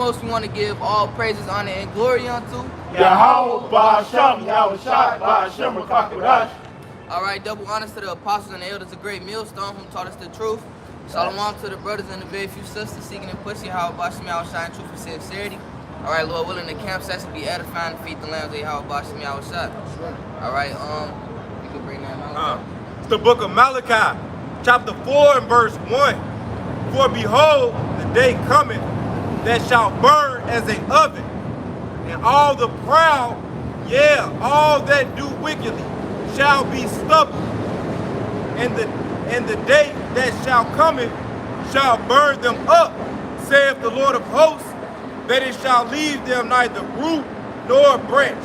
Most we want to give all praises, honor, and glory unto Yahweh Ba'Shem, Yahweh Shai, Ba'Shem Rakakadash. All right, double honors to the apostles and the elders of Great Millstone who taught us the truth. Shalom to the brothers and the very few sisters seeking and pushing Yahweh Ba'Shem, Yahweh Shai, in truth and sincerity. All right, Lord willing, the campsites will be edifying and feed the lambs of Yahweh Ba'Shem, Yahweh Shai. All right, you can bring that out. It's the book of Malachi, chapter 4 and verse 1. For behold, the day cometh that shall burn as an oven, and all the proud, all that do wickedly, shall be stubble. And the day that shall cometh shall burn them up, saith the Lord of hosts, that it shall leave them neither root nor branch.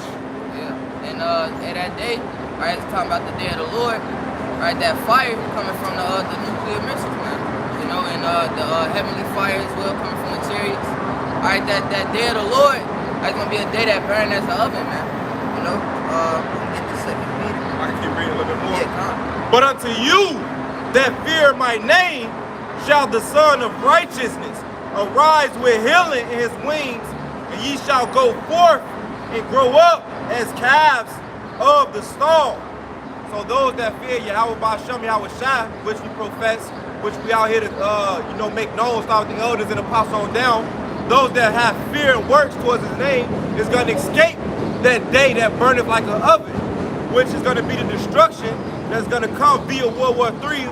Yeah, and at that day, right, it's talking about the day of the Lord, right? That fire coming from the nuclear missiles, man. You know, and the heavenly fire as well coming from the chariots. All right, that day of the Lord, that's gonna be a day that burns as an oven, man. You know, get the second Peter. I can keep reading a little bit more. Yeah, come. But unto you that fear my name shall the Son of Righteousness arise with healing in his wings, and ye shall go forth and grow up as calves of the stall. So those that fear Yahweh Ba'Shem, Yahweh Shai, which we profess, which we out here to make known, start with the elders and apostles on down, those that have fear and works towards his name is going to escape that day that burneth like an oven, which is going to be the destruction that's going to come via World War III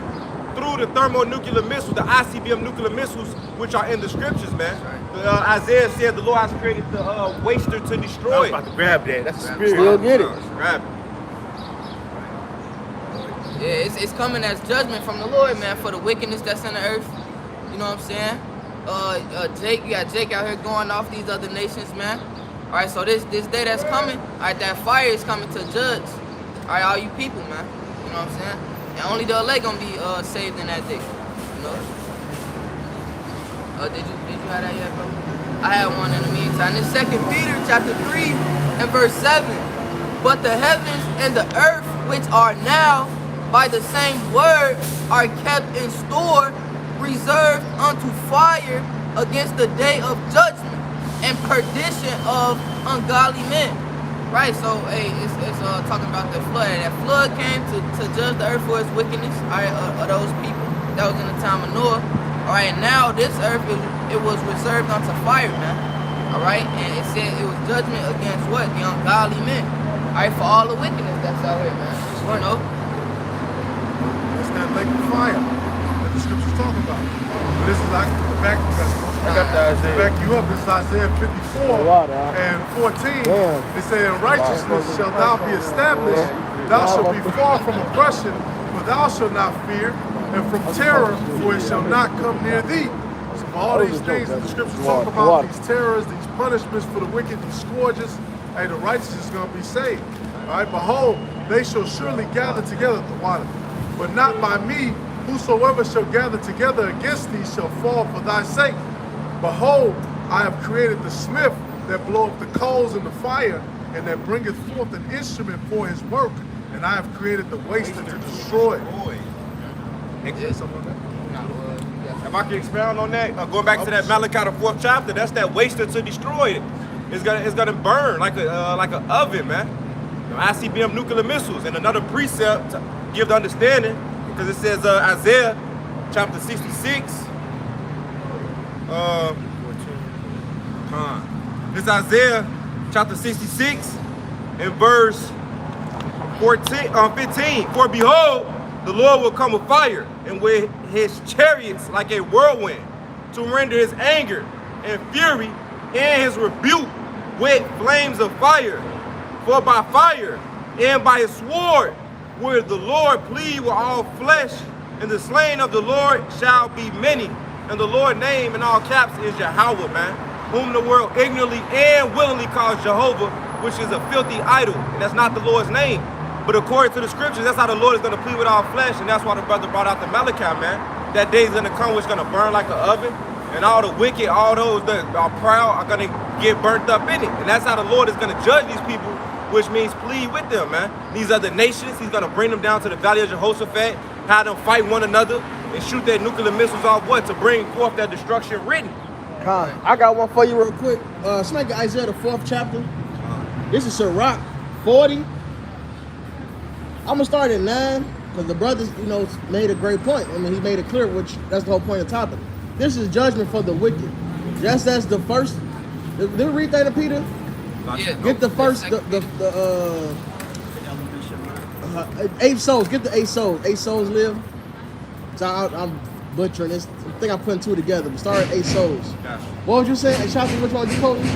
through the thermonuclear missiles, the ICBM nuclear missiles, which are in the scriptures, man. Isaiah said the Lord has created the waster to destroy. I was about to grab that. That's the spirit. Still get it. Grab it. Yeah, it's coming as judgment from the Lord, man, for the wickedness that's in the earth. You know what I'm saying? You got Jake out here going off these other nations, man. All right, so this day that's coming, all right, that fire is coming to judge, all right, all you people, man. You know what I'm saying? And only the elect gonna be saved in that day. You know? Did you have that yet, bro? I had one in the meantime. This 2 Peter chapter 3 and verse 7. But the heavens and the earth, which are now by the same word, are kept in store, reserved unto fire against the day of judgment and perdition of ungodly men. Right, so hey, it's talking about the flood. That flood came to judge the earth for its wickedness, all right, of those people that was in the time of Noah. All right, and now this earth it was reserved unto fire, man. All right, and it said it was judgment against what? The ungodly men. All right, for all the wickedness that's out here, man. You know. That's that lake of fire that the scriptures talk about. But this is like back you up. This is Isaiah 54 and 14. It said, "In righteousness shalt thou be established. Thou shalt be far from oppression, for thou shalt not fear, and from terror, for it shall not come near thee." So for all these things that the scriptures talk about, these terrors, these punishments for the wicked, these scourges, hey, the righteous is going to be saved. All right, behold, they shall surely gather together the water, but not by me. Whosoever shall gather together against thee shall fall for thy sake. Behold, I have created the smith that bloweth the coals in the fire, and that bringeth forth an instrument for his work, and I have created the waster to destroy. If I can expound on that, going back to that Malachi, the 4th chapter, that's that waster to destroy it. It's gonna burn like an oven, man. You know, ICBM nuclear missiles, and another precept to give the understanding, because it says Isaiah chapter 66. It's Isaiah chapter 66 and verse 15. For behold, the Lord will come with fire, and with his chariots like a whirlwind, to render his anger and fury and his rebuke with flames of fire. For by fire and by his sword will the Lord plead with all flesh, and the slain of the Lord shall be many. And the Lord's name in all caps is Yahweh, man, whom the world ignorantly and willingly calls Jehovah, which is a filthy idol. And that's not the Lord's name. But according to the scriptures, that's how the Lord is going to plead with all flesh. And that's why the brother brought out the Malachi, man. That day is going to come, which is going to burn like an oven. And all the wicked, all those that are proud are going to get burnt up in it. And that's how the Lord is going to judge these people, which means plead with them, man. These other nations, he's going to bring them down to the valley of Jehoshaphat, have them fight one another, and shoot their nuclear missiles off what? To bring forth that destruction written. I got one for you real quick. Somebody get Isaiah the 4th chapter. This is Sirach 40. I'm gonna start at 9 because the brothers, made a great point. I mean, he made it clear, which that's the whole point of the topic. This is judgment for the wicked. That's the first. Did we read that, Peter? Yeah, Get the first, the 8 souls. Get the 8 souls. 8 souls live. So I'm butchering this. I think I'm putting 2 together. We started 8 souls. Gotcha. What would you say? Hey, Shotzi, which one you quoting? I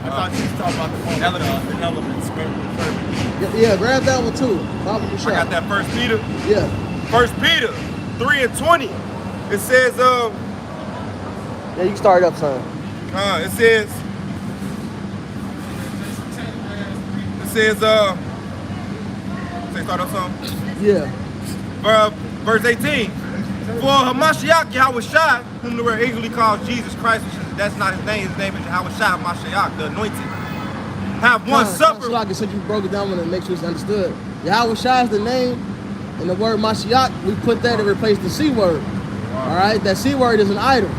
thought you was talking about the elements, spirit. Yeah, grab that one too. I got that 1 Peter. Yeah. 1 Peter 3:20. It says, Yeah, you can start it up, son. it says, say start up something. Yeah. Verse 18. For Hamashiach Yahushua, whom the word eagerly calls Jesus Christ, which is, that's not his name is Yahushua Hamashiach, the anointed. Have one supper. So I can since you broke it down and make sure it's understood. Yahushua is the name, and the word Mashiach, we put that to replace the C word. All right, that C word is an idol.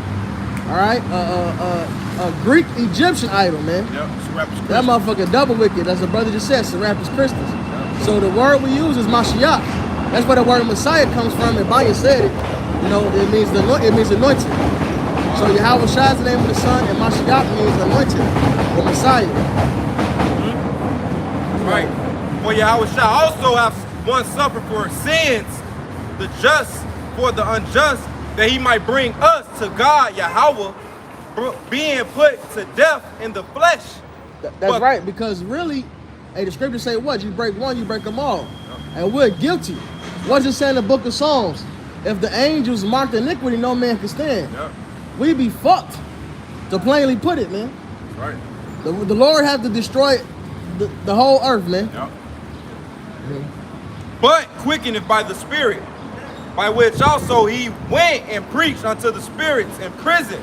All right, a Greek Egyptian idol, man. Yep, Serapis That motherfucker double wicked, as the brother just said, Serapis Christus. Yep. So the word we use is Mashiach. That's where the word Messiah comes from, and Banya said it. It means anointed. So Yahushua is the name of the Son, and Mashiach means anointed, or Messiah. Right. For Yahushua also have one suffer for sins, the just for the unjust, that he might bring us to God, Yahweh, being put to death in the flesh. That's right, because really, the scriptures say what? You break one, you break them all. Yep. And we're guilty. What does it say in the book of Psalms? If the angels marked iniquity, no man can stand. Yep. We be fucked, to plainly put it, man. That's right. The Lord had to destroy the whole earth, man. Yep. But quickeneth by the Spirit, by which also he went and preached unto the spirits in prison,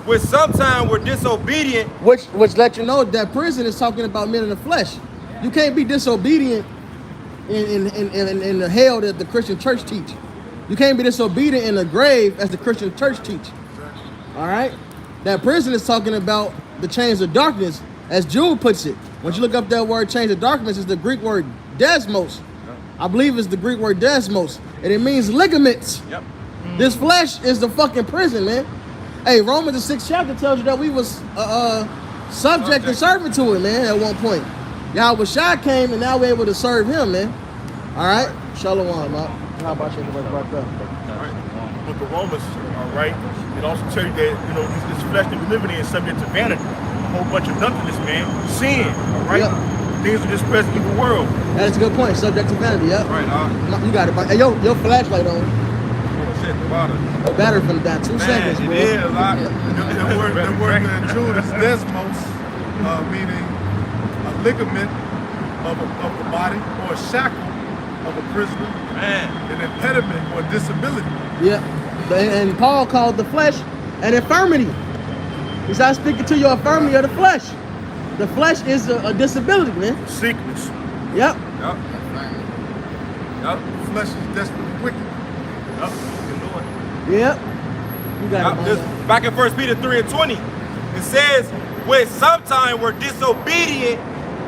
which sometime were disobedient. Which let you know that prison is talking about men in the flesh. You can't be disobedient in the hell that the Christian church teach. You can't be disobedient in the grave as the Christian church teach. All right? That prison is talking about the chains of darkness, as Jude puts it. Once you look up that word chains of darkness, it's the Greek word desmos. I believe it's the Greek word desmos, and it means ligaments. Yep. This flesh is the fucking prison, man. Hey, Romans the 6th chapter tells you that we was subject and servant to it, man, at one point. Yahushua came, and now we're able to serve him, man. All right? Shalom, man. How about you? About that? But the Romans, all right, it also tell you that, this flesh that we're living in is subject to vanity. A whole bunch of nothingness, man. Sin, all right? Yep. Things of this present evil world. That's a good point. Subject to vanity, yeah. Right, you got it. Hey, your flashlight on. Oh shit, the water. Better from that. 2 seconds, bro. It is a lot. The word in Jude is desmos, meaning a ligament of the body, or a shackle of a prisoner, an impediment or disability. Yeah, and Paul called the flesh an infirmity. He said, speaking to your infirmity of the flesh. The flesh is a disability, man. Sickness. Yep. Yep. The flesh is desperately wicked. Yep. You can do it. Yep. You got it. Back in 1 Peter 3:20, it says, when sometime were disobedient,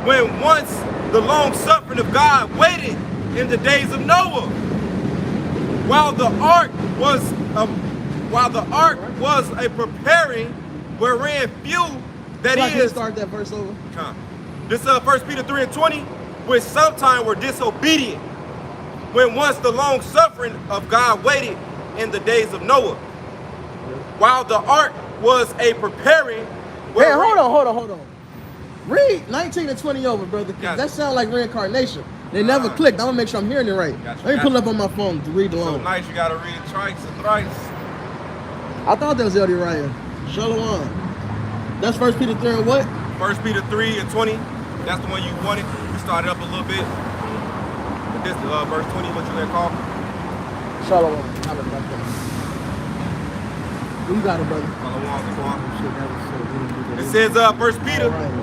when once the long suffering of God waited in the days of Noah, while the ark was a preparing, wherein few that is. Start that verse over. This 1 Peter 3:20, which sometime were disobedient, when once the long suffering of God waited in the days of Noah, while the ark was a preparing. Hey, hold on. Read 19 and 20 over, brother. That sounds like reincarnation. They never clicked. I'm gonna make sure I'm hearing it right. Let me pull it up on my phone to read along. So nice, you gotta read twice and thrice. I thought that was El Ryan. Shalom. That's 1 Peter 3 and what? 1 Peter 3:20. That's the one you wanted. We started up a little bit. This verse 20, what you gonna call? Shalom. You got it, brother. It says 1 Peter. Right.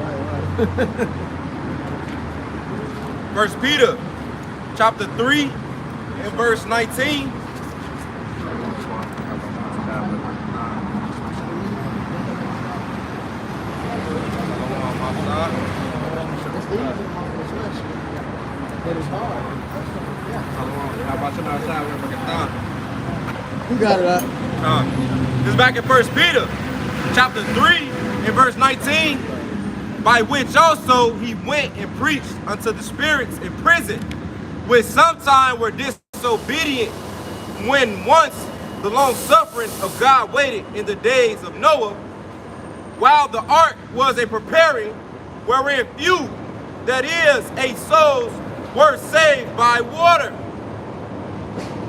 1 Peter chapter 3 and verse 19. It's easy to walk in the flesh, but it's hard. You got it up. This is back in 1 Peter, chapter 3, and verse 19. By which also he went and preached unto the spirits in prison, which sometime were disobedient, when once the long suffering of God waited in the days of Noah, while the ark was a preparing, wherein few, that is, 8 souls, were saved by water.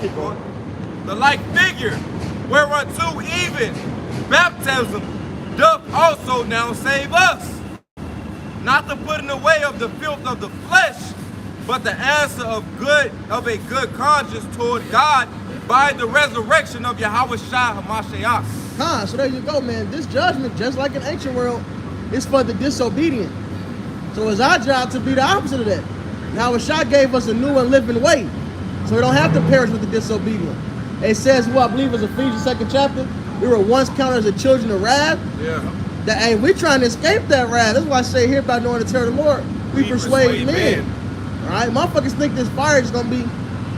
Keep going. The like figure, whereunto even baptism doth also now save us, not the putting away of the filth of the flesh, but the answer of a good conscience toward God by the resurrection of Yahweh Shai HaMashiach. So there you go, man. This judgment, just like in ancient world, is for the disobedient. So it's our job to be the opposite of that. Yahweh Shai gave us a new and living way, so we don't have to perish with the disobedient. It says, I believe it's Ephesians 2nd chapter, we were once counted as the children of wrath. Yeah. That hey, we trying to escape that wrath. That's why I say here by knowing the terror of the Lord, we persuade men. All right, motherfuckers think this fire is gonna be,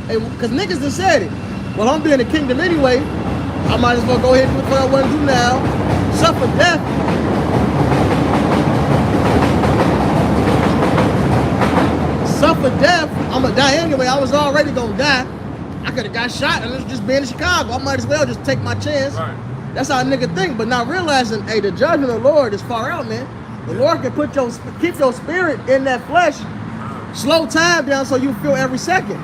because niggas just said it. Well, I'm being the kingdom anyway. I might as well go ahead and do what I want to do now. Suffer death. Suffer death. I'm gonna die anyway. I was already gonna die. I could have got shot and just being in Chicago. I might as well just take my chance. Right. That's how a nigga think, but not realizing, hey, the judgment of the Lord is far out, man. The Lord can keep your spirit in that flesh, slow time down so you feel every second.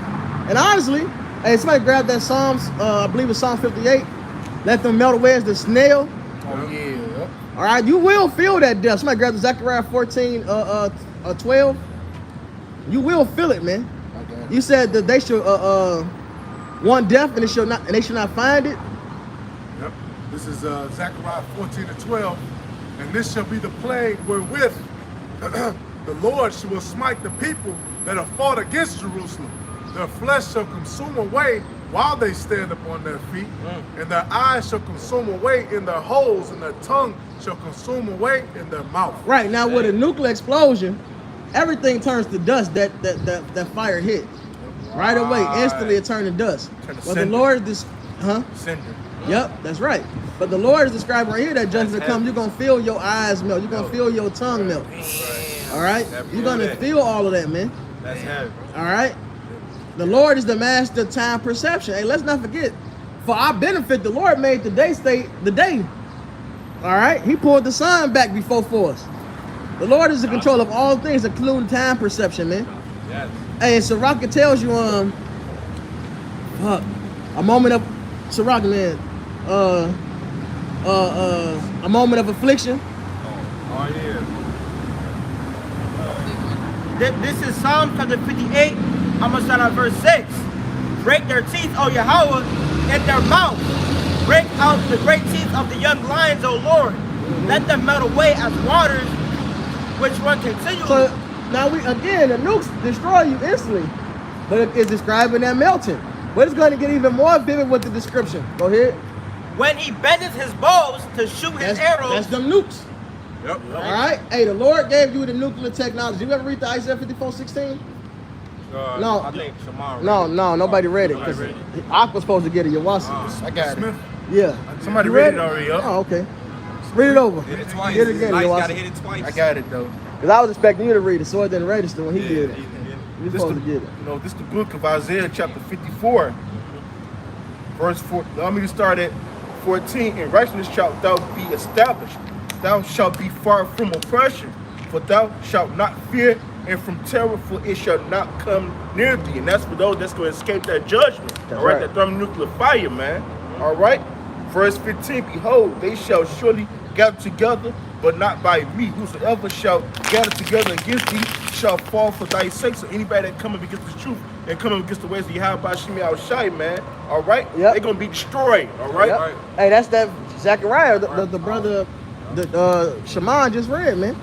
And honestly, hey, somebody grab that Psalms, I believe it's Psalm 58. Let them melt away as the snail. Oh yeah. All right, you will feel that death. Somebody grab the Zechariah 14, 12. You will feel it, man. Okay. You said that they should want death and they should not find it. Yep. This is Zechariah 14:12, and this shall be the plague wherewith the Lord will smite the people that have fought against Jerusalem. Their flesh shall consume away while they stand upon their feet, and their eyes shall consume away in their holes, and their tongue shall consume away in their mouth. Right, now with a nuclear explosion, everything turns to dust that fire hit. Right away, instantly it turned to dust. But the Lord is Cinder. Yep, that's right. But the Lord is describing right here that judgment come. You're gonna feel your eyes melt. You're gonna feel your tongue melt. All right, you're gonna feel all of that, man. That's heavy. All right. The Lord is the master of time perception. Hey, let's not forget, for our benefit, the Lord made the day stay the day. All right, He pulled the sun back before for us. The Lord is in control of all things, including time perception, man. Yes. Hey, Sirach tells you, a moment of Sirach, man, a moment of affliction. Oh yeah. This is Psalm chapter 58. I'm going to start at verse 6. Break their teeth, O Yahweh, in their mouth. Break out the great teeth of the young lions, O Lord. Let them melt away as waters which run continually. So now the nukes destroy you instantly, but it's describing that melting. But it's going to get even more vivid with the description. Go ahead. When he bendeth his bows to shoot his arrows. That's them nukes. Yep. All right. Hey, the Lord gave you the nuclear technology. You ever read the Isaiah 54:16? No. I think tomorrow. No, nobody read it. Because I was supposed to get it. Yawasi. I got it. Yeah. Somebody You read it already. Yep. Oh, okay. Read it over. Hit it twice. Get it again, Gotta Yawasi. hit it twice. I got it though. Because I was expecting you to read it, so it didn't register when he did it. You're This supposed to get it. You know, this is the book of Isaiah, chapter 54, verse 4. Let me start at 14. In righteousness shalt thou be established. Thou shalt be far from oppression, for thou shalt not fear, and from terror, for it shall not come near thee. And that's for those that's going to escape that judgment. That's all right, right. that thermonuclear fire, man. All right. Verse 15. Behold, they shall surely gather together, but not by me. Whosoever shall gather together against thee shall fall for thy sake. So anybody that coming against the truth and coming against the ways of Yahweh Shemi Al-Shai, man, all right? Yep. They're going to be destroyed, all right? Yep. Hey, that's that Zechariah, the brother that Shaman just read, man.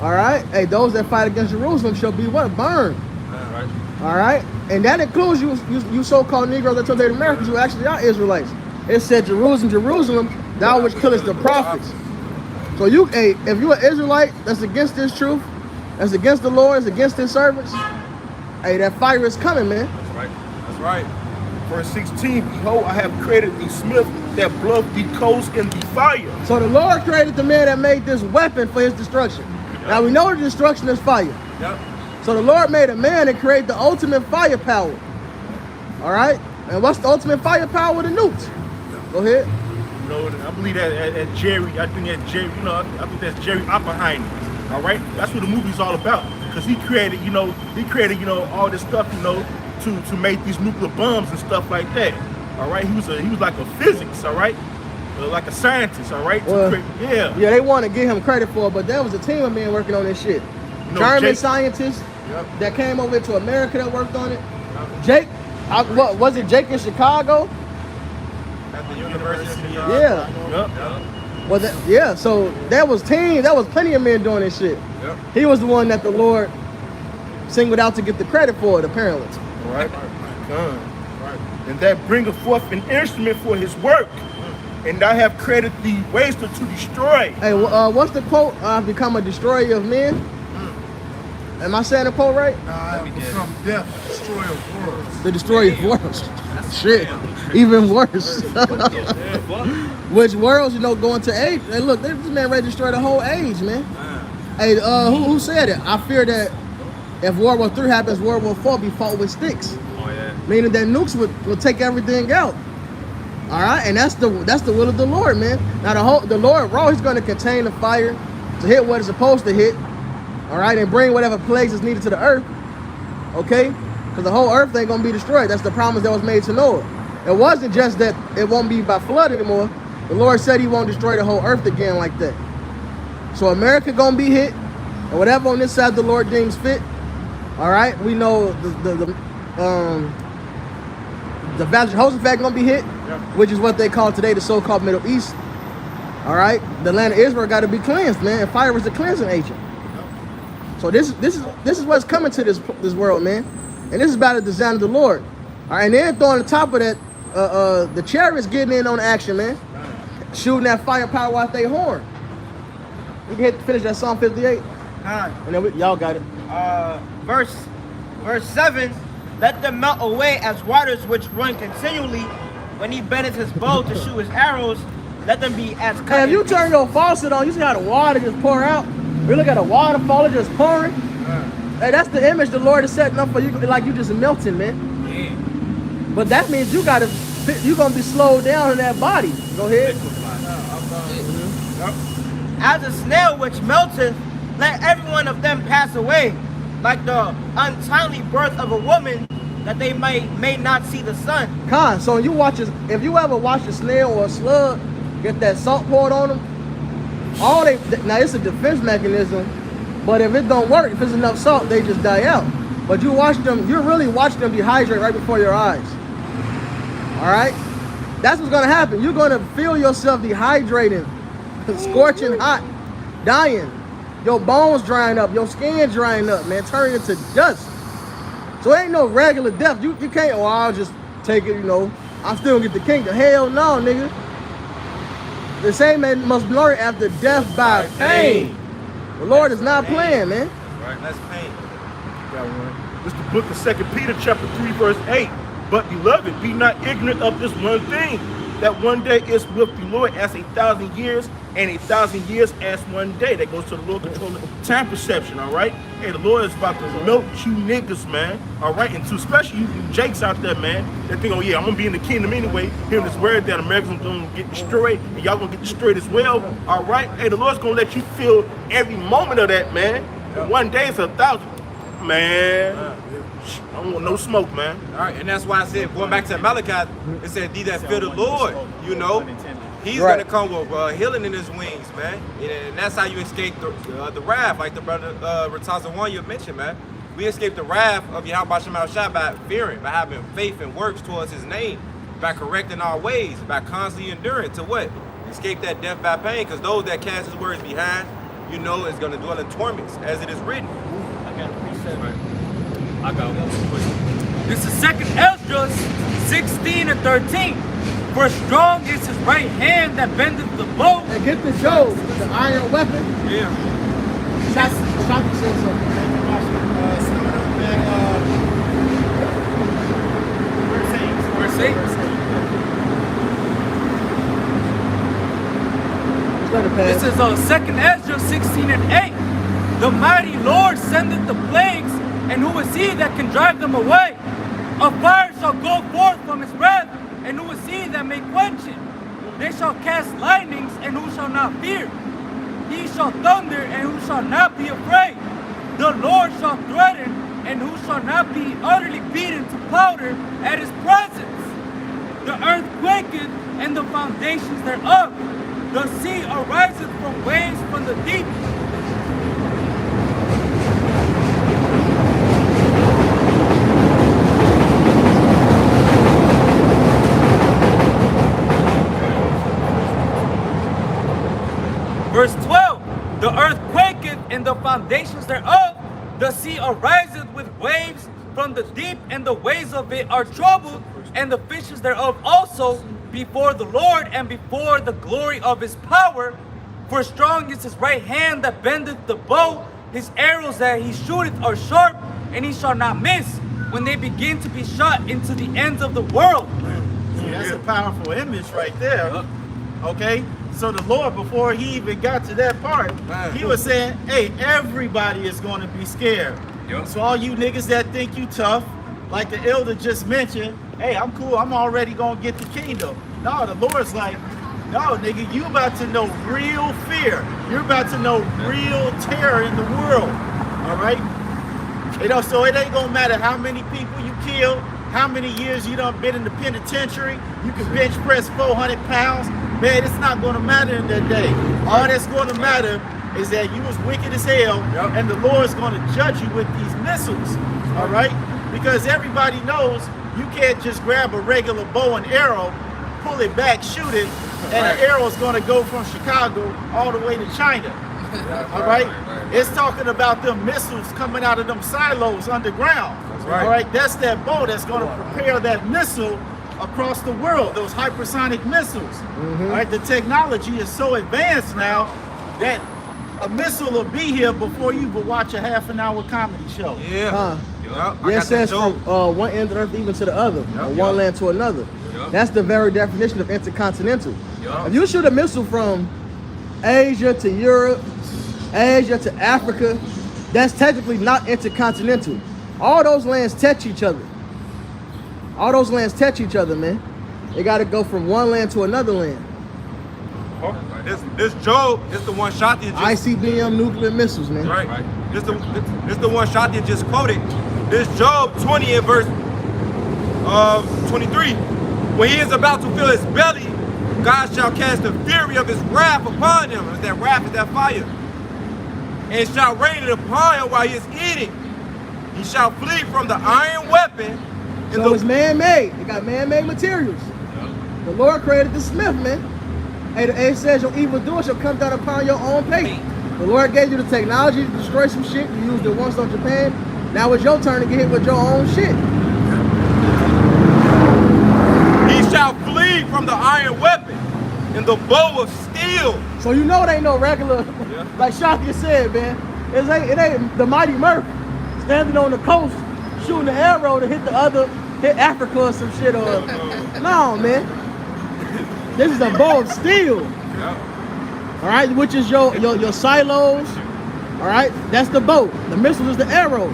All right. Hey, those that fight against Jerusalem shall be what? Burned. All right. And that includes you so-called Negroes that told Native Americans who actually are Israelites. It said, Jerusalem, Jerusalem, thou which killest the prophets. So you, hey, if you're an Israelite that's against this truth, that's against the Lord, that's against his servants, hey, that fire is coming, man. That's right. That's right. Verse 16, behold, I have created a smith that bloweth the coals in the fire. So the Lord created the man that made this weapon for his destruction. Now we know the destruction is fire. Yep. So the Lord made a man that created the ultimate firepower. All right? And what's the ultimate firepower? The nukes. Go ahead. You know, I believe that Jerry, I think that's Jerry Oppenheimer. All right? That's what the movie's all about. Because he created, all this stuff, to make these nuclear bombs and stuff like that. All right? He was like a physics, all right? Like a scientist, all right? Well, yeah, they want to give him credit for it, but there was a team of men working on this shit. German scientists that came over to America that worked on it. Jake, what was it? Jake in Chicago? At the University of Yeah. Well, so there was plenty of men doing this shit. Yep. He was the one that the Lord singled out to get the credit for it, apparently. All right? And that bringeth forth an instrument for his work. And I have created the waster to destroy. Hey, what's the quote? I've become a destroyer of men. Am I saying the quote right? I become death, destroyer of worlds. The destroyer of worlds. Shit, even worse. Which worlds, going to age? Hey, look, this man ready to destroy the whole age, man. Hey, who said it? I fear that if World War III happens, World War IV be fought with sticks. Oh yeah. Meaning that nukes would take everything out. All right, and that's the will of the Lord, man. Now the Lord, he's going to contain the fire to hit what it's supposed to hit. All right, and bring whatever plagues is needed to the earth. Okay, because the whole earth ain't going to be destroyed. That's the promise that was made to Noah. It wasn't just that it won't be by flood anymore. The Lord said he won't destroy the whole earth again like that. So America going to be hit, and whatever on this side the Lord deems fit. All right, we know the Valley of Jehoshaphat going to be hit, which is what they call today the so-called Middle East. All right, the land of Israel got to be cleansed, man. And fire was the cleansing agent. So this is what's coming to this world, man. And this is by the design of the Lord. All right, and then throwing on top of that, the chariots getting in on action, man. Shooting that firepower out their horn. We can finish that Psalm 58. And then y'all got it. Verse 7, let them melt away as waters which run continually. When he bendeth his bow to shoot his arrows, let them be as cut. Hey, if you turn your faucet on, you see how the water just pour out? We look at a waterfall, it just pouring. Hey, that's the image the Lord is setting up for you, like you just melting, man. Yeah. But that means you're gonna be slowed down in that body. Go ahead. As a snail which melteth, let every one of them pass away, like the untimely birth of a woman, that they may not see the sun. So if you ever watch a snail or a slug get that salt poured on them, now it's a defense mechanism, but if it don't work, if it's enough salt, they just die out. But you really watch them dehydrate right before your eyes. All right? That's what's gonna happen. You're gonna feel yourself dehydrating, scorching hot, dying. Your bones drying up, your skin drying up, man, turning into dust. So it ain't no regular death. You can't, I'll just take it, I'm still gonna get the kingdom. Hell no, nigga. The same man must learn after death by pain. The Lord is not playing, man. Right, that's pain. Got one. This is the book of 2 Peter chapter 3, verse 8. But beloved, be not ignorant of this one thing, that one day is with the Lord as 1,000 years, and 1,000 years as one day. That goes to the Lord controlling time perception, all right? Hey, the Lord is about to melt you niggas, man, all right? And especially you Jakes out there, man, that think, I'm going to be in the kingdom anyway, hearing this word that Americans going to get destroyed, and y'all going to get destroyed as well, all right? Hey, the Lord's going to let you feel every moment of that, man. And one day is 1,000. Man, I don't want no smoke, man. All right, and that's why I said, going back to Malachi, it said, "Thee that fear the Lord, He's gonna come with healing in his wings, man, and that's how you escape the wrath, like the brother Ratazawan you mentioned, man. We escape the wrath of Yahweh Shem Shai by fearing, by having faith and works towards His name, by correcting our ways, by constantly enduring to what? Escape that death by pain, because those that cast His words behind, is gonna dwell in torments, as it is written. I got a precept. Right. I got one question. This is 2nd Esdras 16 and 13. For strong is his right hand that bendeth the bow. And get the Job, the iron weapon. Yeah. Shaka said something. Verse 8. Let it pass. This is 2nd Ezra 16 and 8. The mighty Lord sendeth the plagues, and who is he that can drive them away? A fire shall go forth from his breath, and who is he that may quench it? They shall cast lightnings, and who shall not fear? He shall thunder, and who shall not be afraid? The Lord shall threaten, and who shall not be utterly beaten to powder at his presence? The earth quaketh, and the foundations thereof. The sea ariseth from waves from the deep. Verse 12, the earth quaketh and the foundations thereof, the sea ariseth with waves from the deep, and the waves of it are troubled, and the fishes thereof also before the Lord and before the glory of his power. For strong is his right hand that bendeth the bow, his arrows that he shooteth are sharp, and he shall not miss when they begin to be shot into the ends of the world. See, that's a powerful image right there. Okay? So the Lord, before he even got to that part, he was saying, hey, everybody is going to be scared. So all you niggas that think you tough, like the elder just mentioned, hey, I'm cool, I'm already going to get the kingdom. No, the Lord's like, no, nigga, you about to know real fear. You're about to know real terror in the world. All right? You know, so it ain't going to matter how many people you kill, how many years you done been in the penitentiary. You can bench press 400 pounds. Man, it's not going to matter in that day. All that's going to matter is that you was wicked as hell, and the Lord's going to judge you with these missiles. All right? Because everybody knows you can't just grab a regular bow and arrow, pull it back, shoot it, and the arrow's going to go from Chicago all the way to China. All right? It's talking about them missiles coming out of them silos underground. All right? That's that bow that's going to prepare that missile across the world, those hypersonic missiles. All right? The technology is so advanced now that a missile will be here before you even watch a half-an-hour comedy show. Yeah, it says from one end of the earth even to the other, from one land to another. That's the very definition of intercontinental. If you shoot a missile from Asia to Europe, Asia to Africa, that's technically not intercontinental. All those lands touch each other. All those lands touch each other, man. They got to go from one land to another land. This Job is the one shot that just ICBM nuclear missiles, man. right. This the one shot that just quoted. This Job 20 in verse 23. When he is about to fill his belly, God shall cast the fury of his wrath upon him. That wrath is that fire. And shall rain it upon him while he is eating. He shall flee from the iron weapon. So it's man-made. They got man-made materials. The Lord created the smith, man. Hey, it says your evil doer shall come down upon your own pate. The Lord gave you the technology to destroy some shit. You used it once on Japan. Now it's your turn to get hit with your own shit. He shall flee from the iron weapon and the bow of steel. So you know it ain't no regular, like Shaka said, man. It ain't the Mighty Murph standing on the coast shooting the arrow to hit Africa or some shit. Or no, man. This is a bow of steel. All right, which is your silos. All right, that's the boat. The missile is the arrow.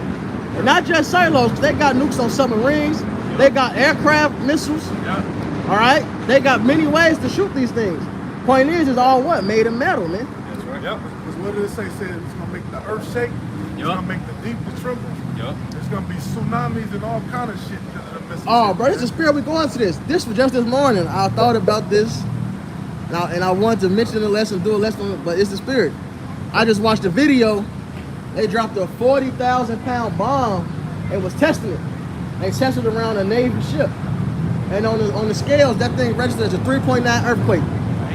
And not just silos, because they got nukes on submarines. They got aircraft missiles. All right, they got many ways to shoot these things. Point is, it's all what? Made of metal, man. That's right. Because what did it say? It said it's going to make the earth shake. It's going to make the deep to tremble. There's going to be tsunamis and all kind of shit because of the missiles. Oh, bro, it's the spirit we going to this. This was just this morning. I thought about this. And I wanted to mention the lesson, do a lesson, but it's the spirit. I just watched a video. They dropped a 40,000 pound bomb and was testing it. They tested it around a Navy ship. And on the scales, that thing registered as a 3.9 earthquake.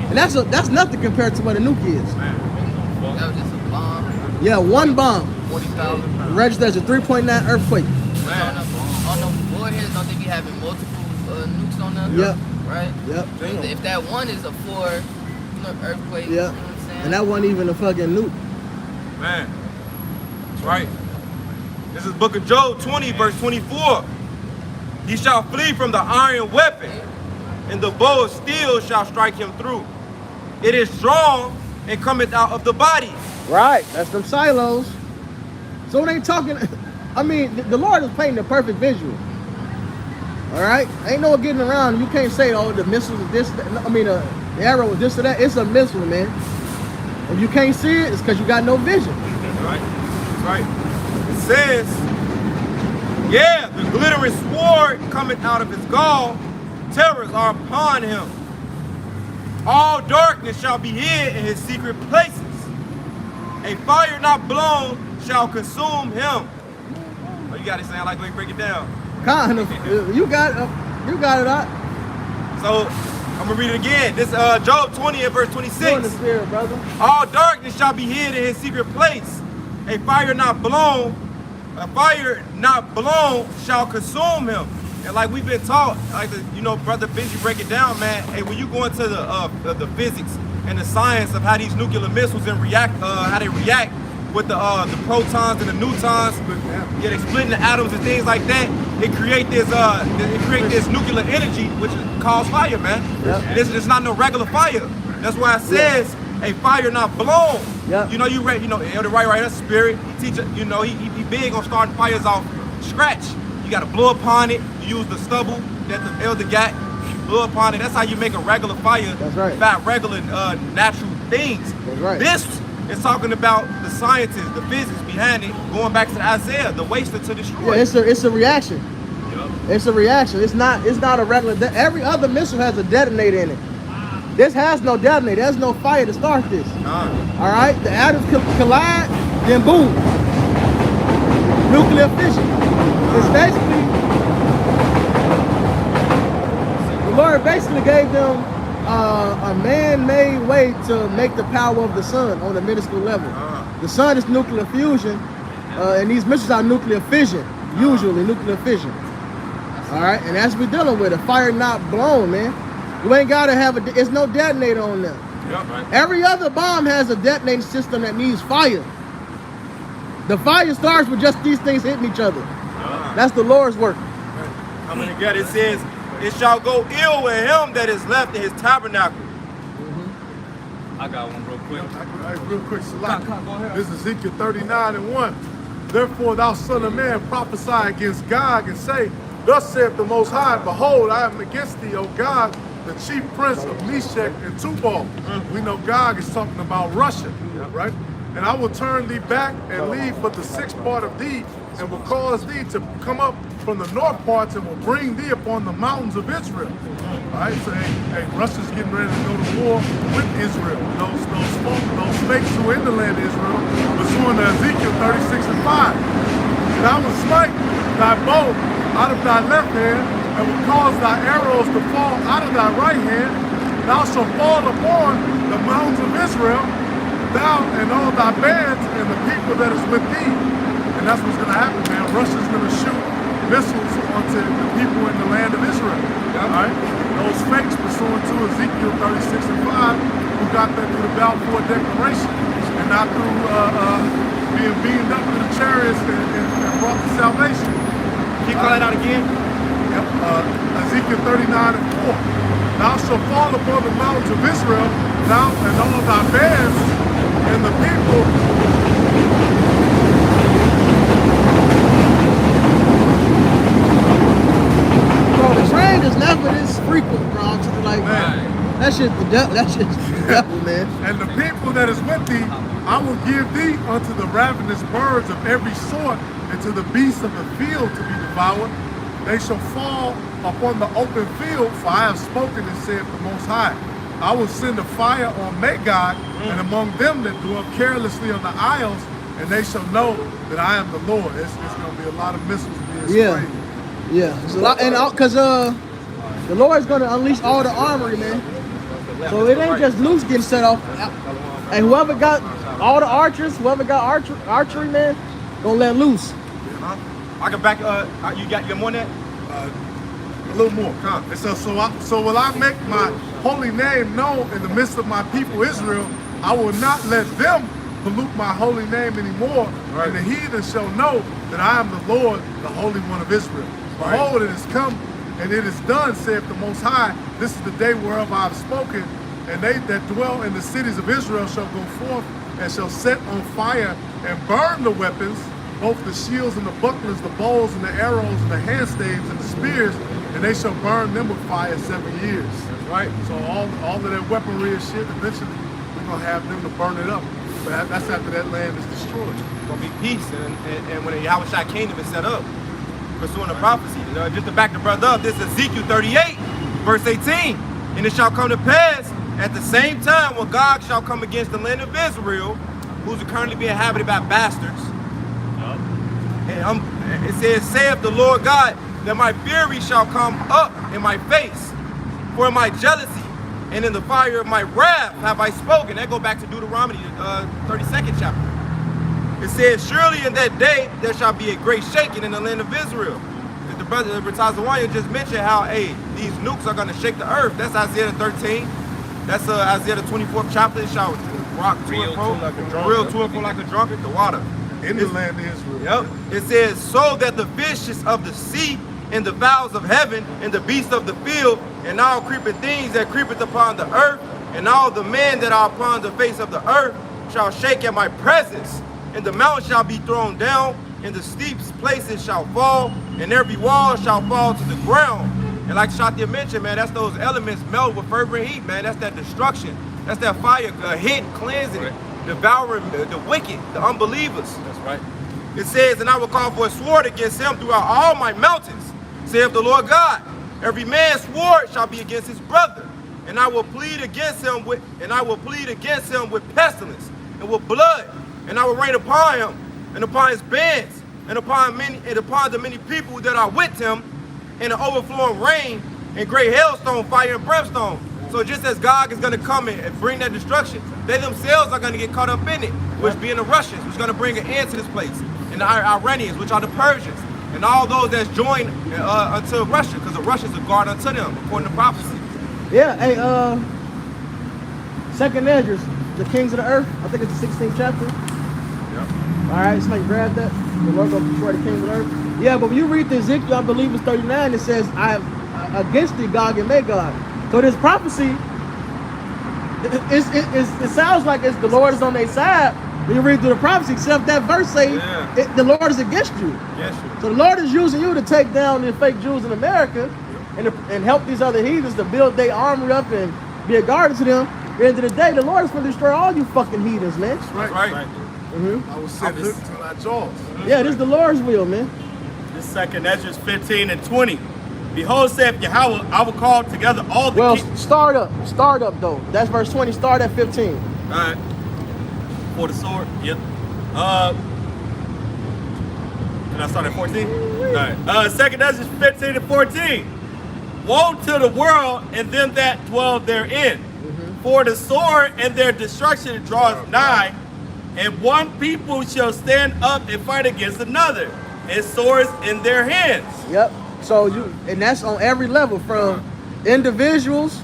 And that's nothing compared to what a nuke is. That was just a bomb. Yeah, one bomb 40,000 pounds. registered as a 3.9 earthquake. On the warheads, don't they be having multiple nukes on them? Yep. right? Yep. If that one is a 4, earthquake, you know Yeah. what I'm saying? And that wasn't even a fucking nuke. Man, that's right. This is Book of Job 20, verse 24. He shall flee from the iron weapon, and the bow of steel shall strike him through. It is strong and cometh out of the body. Right. That's them silos. So it ain't talking. I mean, the Lord is painting the perfect visual. All right. Ain't no getting around. You can't say, oh, the missiles is this. I mean, the arrow is this or that. It's a missile, man. If you can't see it, it's because you got no vision. That's right. That's right. It says, yeah, the glittering sword cometh out of his gall. Terrors are upon him. All darkness shall be hid in his secret places. A fire not blown shall consume him. Oh, you got it, saying like let me break it down. Kind of. You got it out. So I'm gonna read it again. This Job 20 and verse You in the 26. spirit, brother. All darkness shall be hid in his secret place. A fire not blown shall consume him. And like we've been taught, like Brother Benji break it down, man. Hey, when you go into the physics and the science of how these nuclear missiles and how they react with the protons and the neutrons, yeah, they splitting the atoms and things like that. It create this nuclear energy, which cause fire, man. Yep. And it's not no regular fire. That's why it says a fire not blown. Yep. You read, Elder Wright, that's spirit. He teach, he big on starting fires off scratch. You gotta blow upon it. You use the stubble that the elder got. You blow upon it. That's how you make a regular fire. That's right. By regular natural things. That's right. This is talking about the sciences, the physics behind it, going back to Isaiah, the waster to destroy. Yeah, it's a reaction. Yep. It's a reaction. It's not a regular. Every other missile has a detonator in it. This has no detonator. There's no fire to start this. All right, the atoms collide, then boom, nuclear fission. It's basically the Lord basically gave them a man-made way to make the power of the sun on a minuscule level. The sun is nuclear fusion, and these missiles are nuclear fission. Usually nuclear fission. All right, and that's what we're dealing with. A fire not blown, man. You ain't gotta have it's no detonator on them. Yep, right. Every other bomb has a detonating system that needs fire. The fire starts with just these things hitting each other. That's the Lord's work. Coming together, it says, it shall go ill with him that is left in his tabernacle. I got one real quick. Hey, real quick, Salah. Go ahead. This is Ezekiel 39:1. Therefore, thou son of man, prophesy against Gog and say, thus saith the Most High, behold, I am against thee, O Gog, the chief prince of Meshech and Tubal. We know Gog is talking about Russia, right? And I will turn thee back and leave but the sixth part of thee, and will cause thee to come up from the north parts and will bring thee upon the mountains of Israel. All right, so hey, Russia's getting ready to go to war with Israel. Those fakes who are in the land of Israel, pursuing Ezekiel 36:5. And I will smite thy bow out of thy left hand, and will cause thy arrows to fall out of thy right hand. Thou shalt fall upon the mountains of Israel, thou and all thy bands and the people that is with thee. And that's what's going to happen, man. Russia's going to shoot missiles onto the people in the land of Israel. All right? Those fakes pursuant to Ezekiel 36:5, who got that through the Balfour Declaration and not through being beamed up in the chariots and brought to salvation. Can you call that out again? Yep. Ezekiel 39:4. Thou shalt fall upon the mountains of Israel, thou and all thy bands and the people. Bro, the train is never this frequent, bro. I'm just like, that shit's the devil, man. And the people that is with thee, I will give thee unto the ravenous birds of every sort, and to the beasts of the field to be devoured. They shall fall upon the open field, for I have spoken and said the Most High. I will send a fire on Magog, and among them that dwell carelessly on the isles, and they shall know that I am the Lord. It's going to be a lot of missiles being sprayed. Yeah. It's a lot, and because the Lord's going to unleash all the armory, man. So it ain't just loose getting set off. And whoever got all the archers, whoever got archery, man, gonna let loose. I can back. You got more than that? A little more. Come. And so will I make my holy name known in the midst of my people Israel. I will not let them pollute my holy name anymore. Right. And the heathen shall know that I am the Lord, the Holy One of Israel. Right. Behold, it is come, and it is done, saith the Most High. This is the day whereof I have spoken. And they that dwell in the cities of Israel shall go forth and shall set on fire and burn the weapons, both the shields and the bucklers, the bows and the arrows and the handstaves and the spears, and they shall burn them with fire 7 years. That's right. So all of that weaponry and shit, eventually we're gonna have them to burn it up. But that's after that land is destroyed. It's gonna be peace, and when the Yahushua kingdom is set up, pursuing the prophecy. You know, just to back the brother up, this is Ezekiel 38, verse 18. And it shall come to pass at the same time when God shall come against the land of Israel, who's currently being inhabited by bastards. And it says, saith the Lord God, that my fury shall come up in my face, for in my jealousy and in the fire of my wrath have I spoken. That go back to Deuteronomy 32nd chapter. It says, surely in that day there shall be a great shaking in the land of Israel. The brother Bertazawanya just mentioned how, hey, these nukes are going to shake the earth. That's Isaiah 13. That's Isaiah the 24th chapter. It shall rock to and fro, real to and fro like a drunkard, the water. In the land of Israel. Yep. It says, so that the fishes of the sea and the fowls of heaven and the beasts of the field and all creeping things that creepeth upon the earth and all the men that are upon the face of the earth shall shake at my presence, and the mountain shall be thrown down, and the steep places shall fall, and every wall shall fall to the ground. And like Shatia mentioned, man, that's those elements melt with fervent heat, man. That's that destruction. That's that fire hitting, cleansing, devouring the wicked, the unbelievers. That's right. It says, and I will call for a sword against him throughout all my mountains, saith the Lord God. Every man's sword shall be against his brother, and I will plead against him with pestilence and with blood, and I will rain upon him and upon his bands and upon the many people that are with him, in an overflowing rain and great hailstone, fire and brimstone. So just as God is going to come in and bring that destruction, they themselves are going to get caught up in it, which being the Russians, which is going to bring an end to this place, and the Iranians, which are the Persians, and all those that's joined unto Russia, because the Russians are guard unto them, according to prophecy. Yeah, hey, Second Esdras, the kings of the earth. I think it's the 16th chapter. Yep. All right, somebody grab that. The Lord will destroy the kings of the earth. Yeah, but when you read the Ezekiel, I believe it's 39, it says, I have against thee, Gog and Magog. So this prophecy, it sounds like it's the Lord is on their side. When you read through the prophecy, except that verse say the Lord is against you. Yes, so the Lord is using you to take down the fake Jews in America and help these other heathens to build their armor up and be a guard to them. At the end of the day, the Lord is going to destroy all you fucking heathens, man. That's right. I will send it to our jaws. Yeah, this is the Lord's will, man. This Second Esdras 15 and 20. Behold, saith Yahweh, I will call together all the Well, start up though. That's verse 20. Start at 15. All right. For the sword. Yep. Can I start at 14? All right. Second Esdras 15 and 14. Woe to the world and them that dwell therein. For the sword and their destruction draws nigh, and one people shall stand up and fight against another, and swords in their hands. Yep. So and that's on every level, from individuals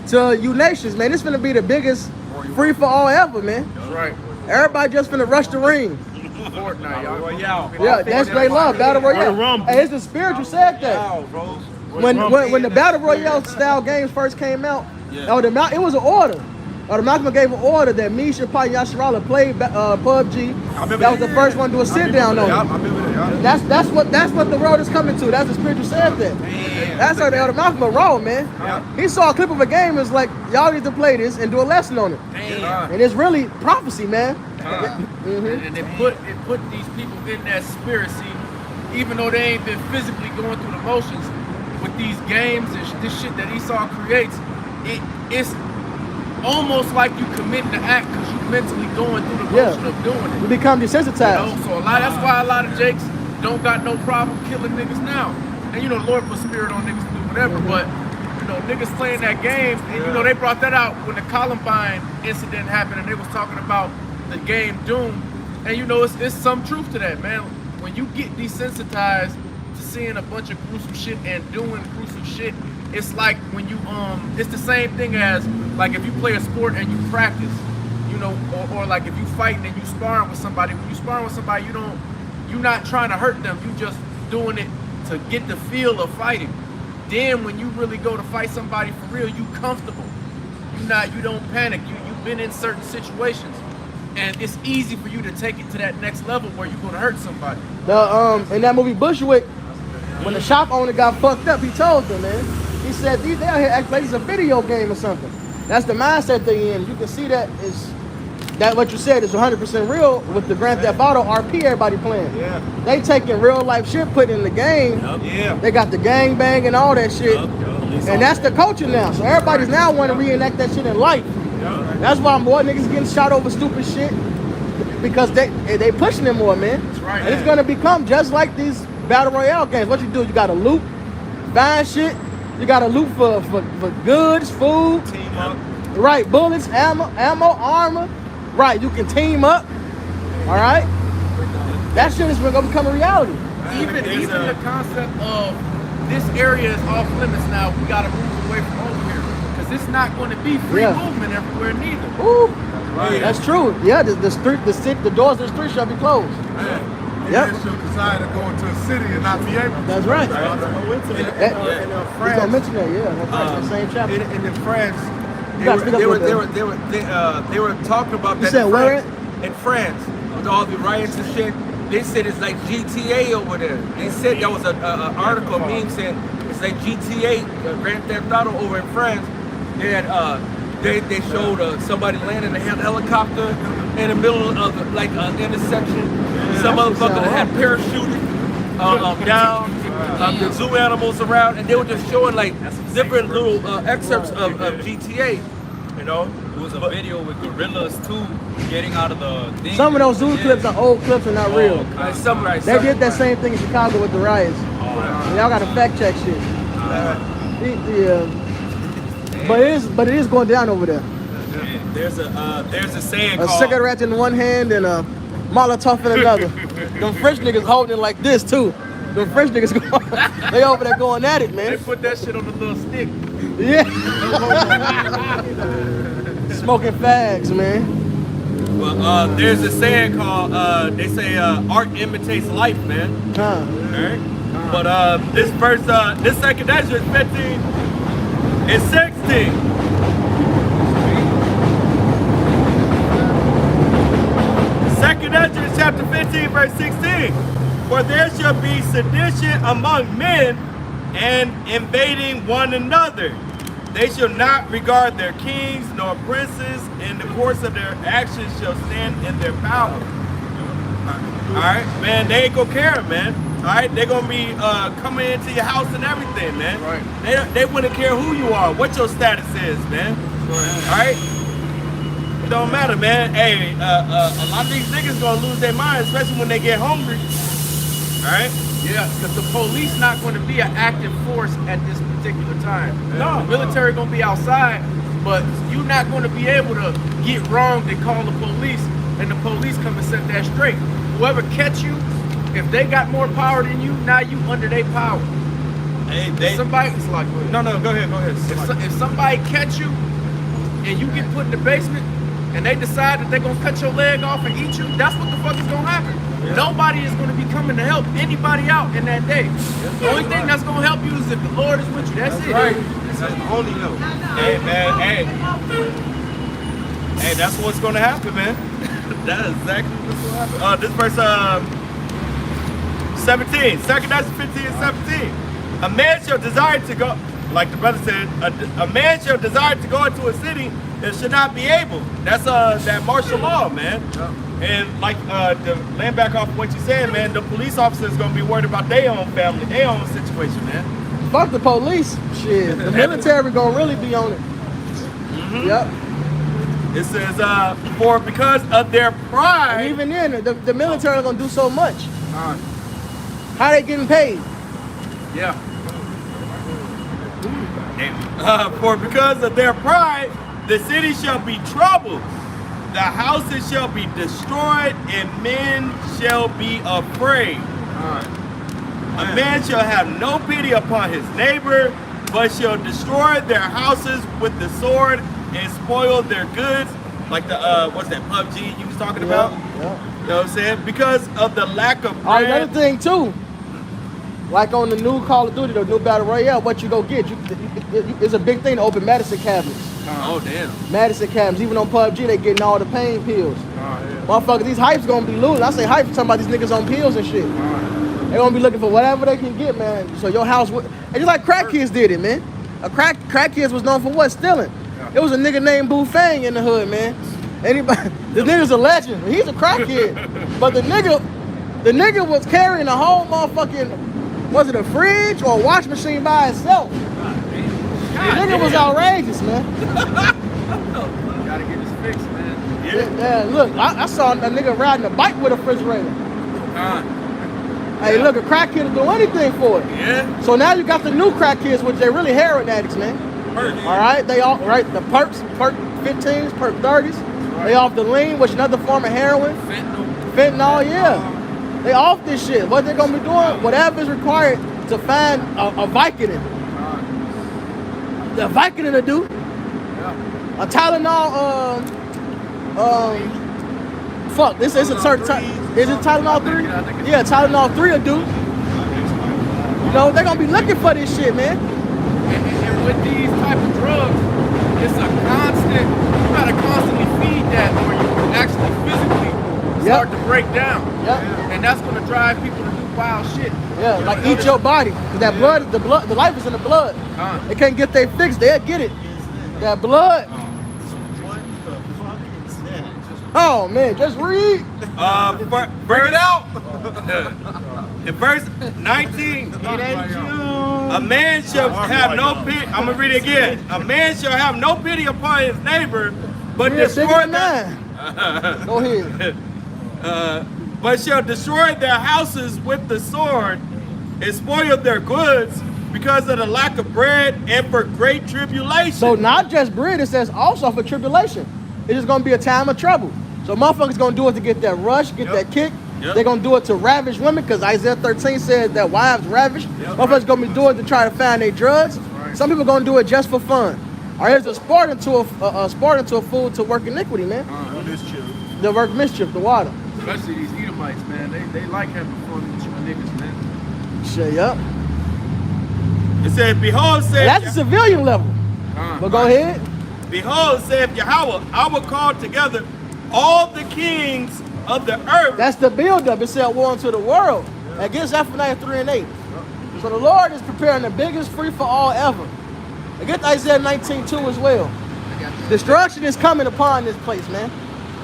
to you nations, man. It's gonna be the biggest free for all ever, man. That's right. Everybody just finna rush the ring. Fortnite, y'all. Yeah, that's straight love. Battle Royale. Hey, it's the spiritual said that. When the Battle Royale style games first came out, it was an order. The Malcolm gave an order that me, Shapai, Yasharala played PUBG. That was the first one to do a sit down on it. That's what the world is coming to. That's the spiritual said that. That's how the Elder Malcolm was raw, man. He saw a clip of a game and was like, y'all need to play this and do a lesson on it. And it's really prophecy, man. And it put these people in that spirit. See, even though they ain't been physically going through the motions with these games and this shit that Esau creates, it's almost like you committing the act because you mentally going through the motion of doing it. You become desensitized. You know? So that's why a lot of Jakes don't got no problem killing niggas now. And the Lord put spirit on niggas to do whatever, but niggas playing that game, and they brought that out when the Columbine incident happened, and they was talking about the game Doom, and it's some truth to that, man. When you get desensitized to seeing a bunch of gruesome shit and doing gruesome shit. It's like when you it's the same thing as like if you play a sport and you practice, you know, or like if you fight and you sparring with somebody. When you sparring with somebody, you're not trying to hurt them. You just doing it to get the feel of fighting. Then when you really go to fight somebody for real, you comfortable. You don't panic. You've been in certain situations, and it's easy for you to take it to that next level where you're gonna hurt somebody. In that movie Bushwick, when the shop owner got fucked up, he told them, man. He said these out here act like it's a video game or something. That's the mindset they in. You can see that what you said is 100% real with the Grand Theft Auto RP everybody playing. Yeah. They taking real life shit, put in the game. Yeah. They got the gang bang and all that shit. And that's the culture now. So everybody's now want to reenact that shit in life. That's why more niggas getting shot over stupid shit. Because they pushing it more, man. That's right. And it's gonna become just like these battle royale games. What you do, you gotta loot, find shit. You gotta loot for goods, food. Team up. Right, bullets, ammo, armor. Right, you can team up. All right? That shit is gonna become a reality. Even the concept of this area is off limits now. We gotta move away from over here because it's not going to be free movement everywhere neither. Ooh, that's true. Yeah, the doors of the street shall be closed. Yep. They should decide to go into a city and not be able to. That's right. In You gonna mention that? Yeah, that's right. The same chapter. And in France, they were talking about that. You said where? In France, with all the riots and shit. They said it's like GTA over there. They said there was an article, a meme saying it's like GTA, Grand Theft Auto over in France. They had they showed somebody landing a helicopter in the middle of like an intersection. Some motherfucker that had parachuted down, the zoo animals around, and they were just showing like different little excerpts of GTA. You know, it was a video with gorillas too, getting out of the thing. Some of those zoo clips are old clips and not real. They did that same thing in Chicago with the riots. Y'all gotta fact check shit. But it is going down over there. There's a saying a called cigarette in one hand and a Molotov in another. Them French niggas holding it like this too. Them French niggas they over there going at it, man. They put that shit on the little stick. Yeah. Smoking fags, man. Well, there's a saying called they say art imitates life, man. Huh. Alright? But this verse, this second Ezra 15 and 16. Second Ezra chapter 15, verse 16. For there shall be sedition among men and invading one another. They shall not regard their kings nor princes, and the course of their actions shall stand in their power. Alright, man, they ain't gonna care, man. Alright, they're gonna be coming into your house and everything, man. Right. They wouldn't care who you are, what your status is, man. Alright? It don't matter, man. Hey, a lot of these niggas gonna lose their mind, especially when they get hungry. Alright? Yeah, because the police not going to be an active force at this particular time. No. The military going to be outside, but you're not going to be able to get wrong and call the police, and the police come and set that straight. Whoever catch you, if they got more power than you, now you under their power. Hey, somebody's like, no, go ahead. If somebody catch you and you get put in the basement and they decide that they're going to cut your leg off and eat you, that's what the fuck is going to happen. Yeah. Nobody is going to be coming to help anybody out in that day. The only thing that's going to help you is if the Lord is with you. That's it. Right. That's the only help. Hey, man, hey, that's what's going to happen, man. That's exactly what's going to happen. This verse 17, 2 Ezra 15 and 17. A man shall desire to go, like the brother said, a man shall desire to go into a city and should not be able. That's that martial law, man. Yeah. And like to land back off what you said, man, the police officers gonna be worried about their own family, their own situation, man. Fuck the police, shit. The military gonna really be on it. Mm-hmm. Yep. It says, for because of their pride. And even then, the military gonna do so much. How they getting paid? Yeah. For because of their pride, the city shall be troubled. The houses shall be destroyed, and men shall be afraid. A man shall have no pity upon his neighbor, but shall destroy their houses with the sword and spoil their goods. Like the, what's that, PUBG you was talking about? Yeah. You know what I'm saying? Because of the lack of Oh, bread. another thing too, like on the new Call of Duty, the new Battle Royale, what you go get, it's a big thing to open medicine cabinets. Oh, damn. Medicine cabinets, even on PUBG, they getting all the pain pills. Motherfuckers, these hypes gonna be losing. I say hype, talking about these niggas on pills and shit. They gonna be looking for whatever they can get, man. So your house, and just like crack kids did it, man. Crack kids was known for what? Stealing. It was a nigga named Boo Fang in the hood, man. Anybody, the nigga's a legend. He's a crack kid, but the nigga was carrying a whole motherfucking, was it a fridge or a wash machine by itself? The nigga was outrageous, man. Gotta get this fixed, man. Yeah, look, I saw a nigga riding a bike with a refrigerator. Hey, look, a crack kid will do anything for it. Yeah. So now you got the new crack kids, which they really heroin addicts, man. All right, they all right. The perk 15s, perk 30s. They off the lean, which is another form of heroin. Fentanyl, yeah. They off this shit. What they gonna be doing? Whatever is required to find a Vicodin. The Vicodin to do. A Tylenol. Fuck. This is a certain. Is it Tylenol 3? Yeah, Tylenol 3 will do. You know they gonna be looking for this shit, man. And with these type of drugs, it's a constant, you gotta constantly feed that or you can actually physically start to break down. And that's gonna drive people to do wild shit. Yeah, like eat your body. That blood, the life is in the blood. They can't get they fix, they'll get it. That blood. Oh man, just read. Bring it out. In verse 19, a man shall have no pity. I'm gonna read it again. A man shall have no pity upon his neighbor, but destroy them. Go ahead. But shall destroy their houses with the sword and spoil their goods because of the lack of bread and for great tribulation. So not just bread, it says also for tribulation. It's just gonna be a time of trouble. So motherfuckers gonna do it to get that rush, get that kick. They're gonna do it to ravish women because Isaiah 13 says that wives ravish. Motherfuckers gonna be doing it to try to find their drugs. Some people gonna do it just for fun. Or here's a sport into a fool to work iniquity, man. The work mischief, the water. Especially these Edomites, man. They like having fun with you niggas, man. Shit, yup. It said, behold, said That's a civilian level. But go ahead. Behold, saith Yahweh, I will call together all the kings of the earth. That's the buildup. It said war unto the world against Zephaniah 3 and 8. So the Lord is preparing the biggest free for all ever. Against Isaiah 19:2 as well. Destruction is coming upon this place, man.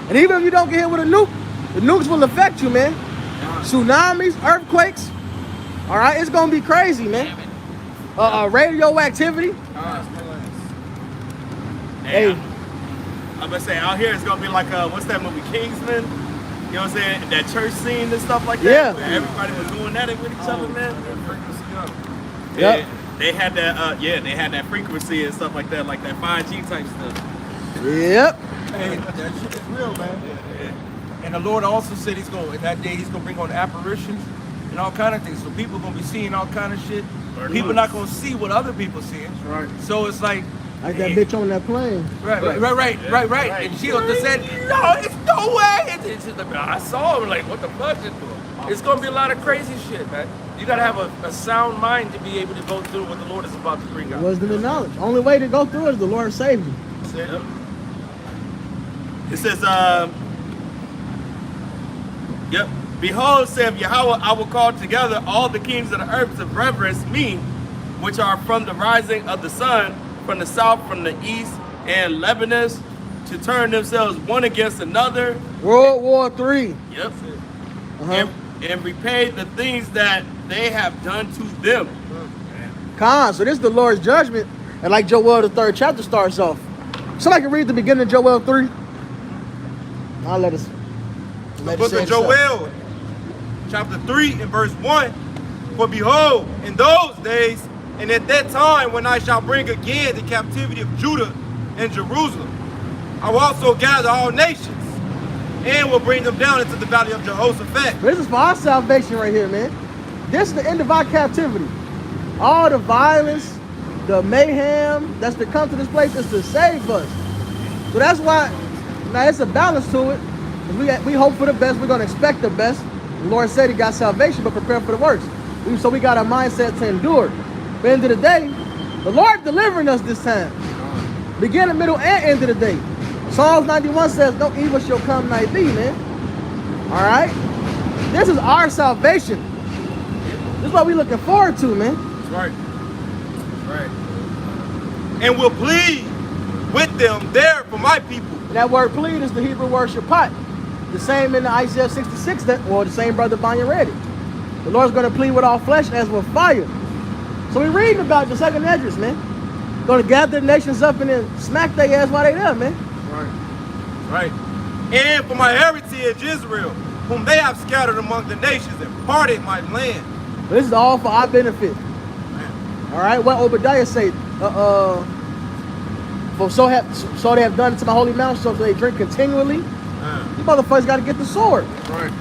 And even if you don't get hit with a nuke, the nukes will affect you, man. Tsunamis, earthquakes. All right, it's gonna be crazy, man. Radioactivity. Hey, I'm gonna say out here it's gonna be like what's that movie, Kingsman? You know what I'm saying? That church scene and stuff like that. Yeah. Where everybody was doing that with each other, man. Yep. They had that. They had that frequency and stuff like that 5G type stuff. Yep. Hey, that shit is real, man. And the Lord also said he's going, that day he's gonna bring on apparitions and all kind of things. So people gonna be seeing all kind of shit. People not gonna see what other people seeing. Right. So it's like that bitch on that plane. Right. And she just said, no, it's no way. It's just, I saw him like, what the fuck is this? It's gonna be a lot of crazy shit, man. You gotta have a sound mind to be able to go through what the Lord is about to bring out. Wisdom and knowledge. Only way to go through it is the Lord saved you. It says, behold, saith Yahweh, I will call together all the kings of the earth to reverence me, which are from the rising of the sun, from the south, from the east, and Lebanon, to turn themselves one against another. World War III. Yep. And repay the things that they have done to them. So this is the Lord's judgment. And like Joel, the 3rd chapter starts off. Somebody can read the beginning of Joel 3. I'll let us. The book of Joel, chapter 3 and verse 1. For behold, in those days, and at that time when I shall bring again the captivity of Judah and Jerusalem, I will also gather all nations, and will bring them down into the valley of Jehoshaphat. This is for our salvation right here, man. This is the end of our captivity. All the violence, the mayhem that's to come to this place is to save us. So that's why, now it's a balance to it. We hope for the best, we're gonna expect the best. The Lord said he got salvation, but prepare for the worst. So we got a mindset to endure. But at the end of the day, the Lord delivering us this time. Beginning, middle, and end of the day. Psalms 91 says, no evil shall come nigh thee, man. All right? This is our salvation. This is what we're looking forward to, man. That's right. That's right. And will plead with them there for my people. And that word plead is the Hebrew word shapat. The same in the Isaiah 66, the same brother Banya read it. The Lord's going to plead with all flesh as with fire. So we're reading about the second Esdras, man. Going to gather the nations up and then smack their ass while they there, man. Right. And for my heritage Israel, whom they have scattered among the nations and parted my land. But this is all for our benefit. All right, what Obadiah say? For so they have done to my holy mountain, so they drink continually. You motherfuckers got to get the sword. Right.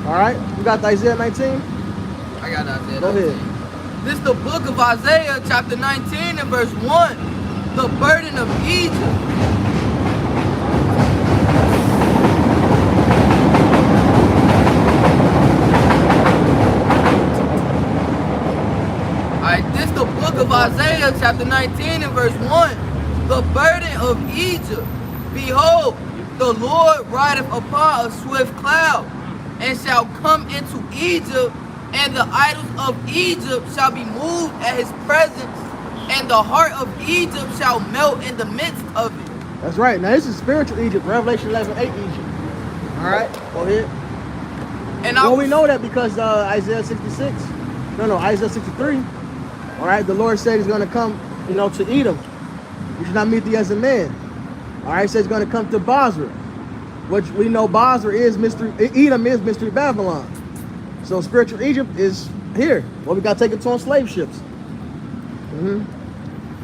All right, you got the Isaiah 19? I got Isaiah 19. Go ahead. This is the book of Isaiah, chapter 19 and verse 1. The burden of Egypt. Alright, this is the book of Isaiah, chapter 19 and verse 1. The burden of Egypt. Behold, the Lord rideth upon a swift cloud, and shall come into Egypt, and the idols of Egypt shall be moved at his presence, and the heart of Egypt shall melt in the midst of it. That's right. Now this is spiritual Egypt, Revelation 11:8 Egypt. All right, go ahead. And well, we know that because Isaiah 66, Isaiah 63. All right, the Lord said he's going to come, to Edom. You should not meet thee as a man. All right, says he's going to come to Basra, which we know Basra is mystery. Edom is mystery Babylon. So spiritual Egypt is here. Well, we got taken to on slave ships.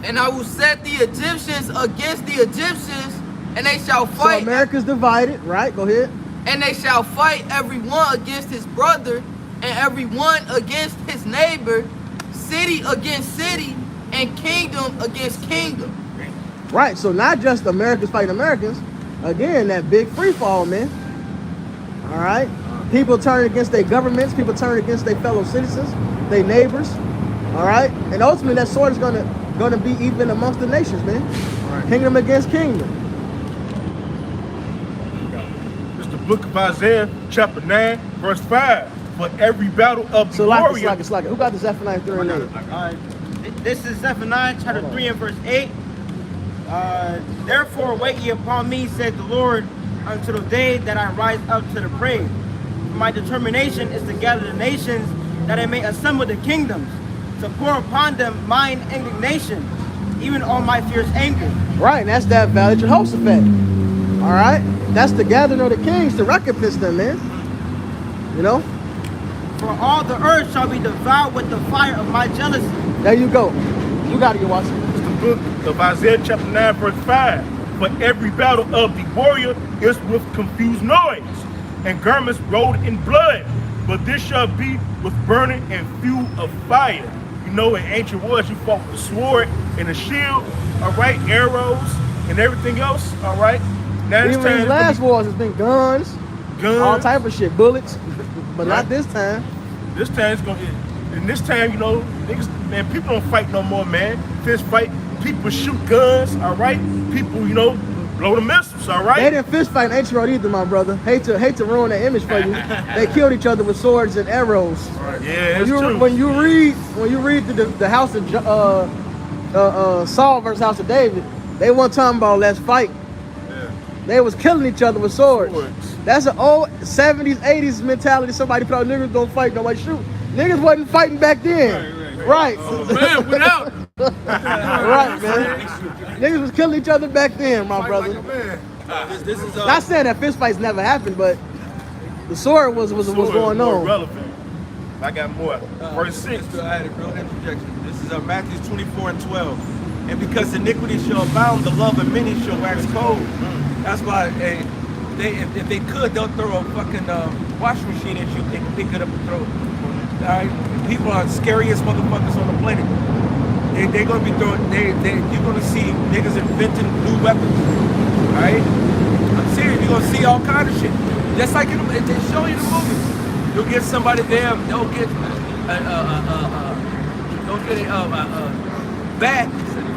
And I will set the Egyptians against the Egyptians, and they shall fight. So America's divided, right? Go ahead. And they shall fight every one against his brother, and every one against his neighbor, city against city, and kingdom against kingdom. Right, so not just Americans fighting Americans. Again, that big free fall, man. All right? People turn against their governments. People turn against their fellow citizens, their neighbors. All right? And ultimately, that sword is gonna be even amongst the nations, man. Right. Kingdom against kingdom. It's the book of Isaiah, chapter 9, verse 5. For every battle of the warrior. It's like, who got the Zephaniah 3 and 8? All right. This is Zephaniah chapter 3 and verse 8. Therefore wait ye upon me, said the Lord, until the day that I rise up to the prey. My determination is to gather the nations, that I may assemble the kingdoms, to pour upon them mine indignation, even all my fierce anger. Right, and that's that Valley Jehoshaphat. All right? That's the gathering of the kings to recompense them, man. For all the earth shall be devoured with the fire of my jealousy. There you go. You got to get watching. It's the book of Isaiah chapter 9 verse 5. But every battle of the warrior is with confused noise, and garments rolled in blood. But this shall be with burning and fuel of fire. In ancient wars, you fought with the sword and the shield, all right, arrows and everything else, all right. Now even in these last wars, it's been guns, all type of shit, bullets, but right. Not this time. This time it's gonna. And this time, niggas, man, people don't fight no more, man. Fist fight, people shoot guns, all right. People, blow the missiles, all right. They didn't fist fight in ancient road either, my brother. Hate to ruin that image for you. They killed each other with swords and arrows. Right. Yeah, when you read the house of Saul versus house of David, they weren't talking about let's fight. Yeah. They was killing each other with swords. That's an old 70s, 80s mentality. Somebody thought niggas don't fight, nobody shoot. Niggas wasn't fighting back then. Right. Oh, man, without. Right, man. Niggas was killing each other back then, my brother. This is not saying that fist fights never happened, but the sword was going on. Relevant. I got more. Verse 6. I had a real interjection. This is Matthew 24 and 12. And because iniquity shall abound, the love of many shall wax cold. That's why if they could, they'll throw a fucking washing machine at you. They can pick it up and throw it. People are the scariest motherfuckers on the planet. They're gonna be throwing. You're gonna see niggas inventing new weapons. All right? I'm serious. You're gonna see all kind of shit. Just like they show you the movies. You'll get somebody there. They'll get a bat,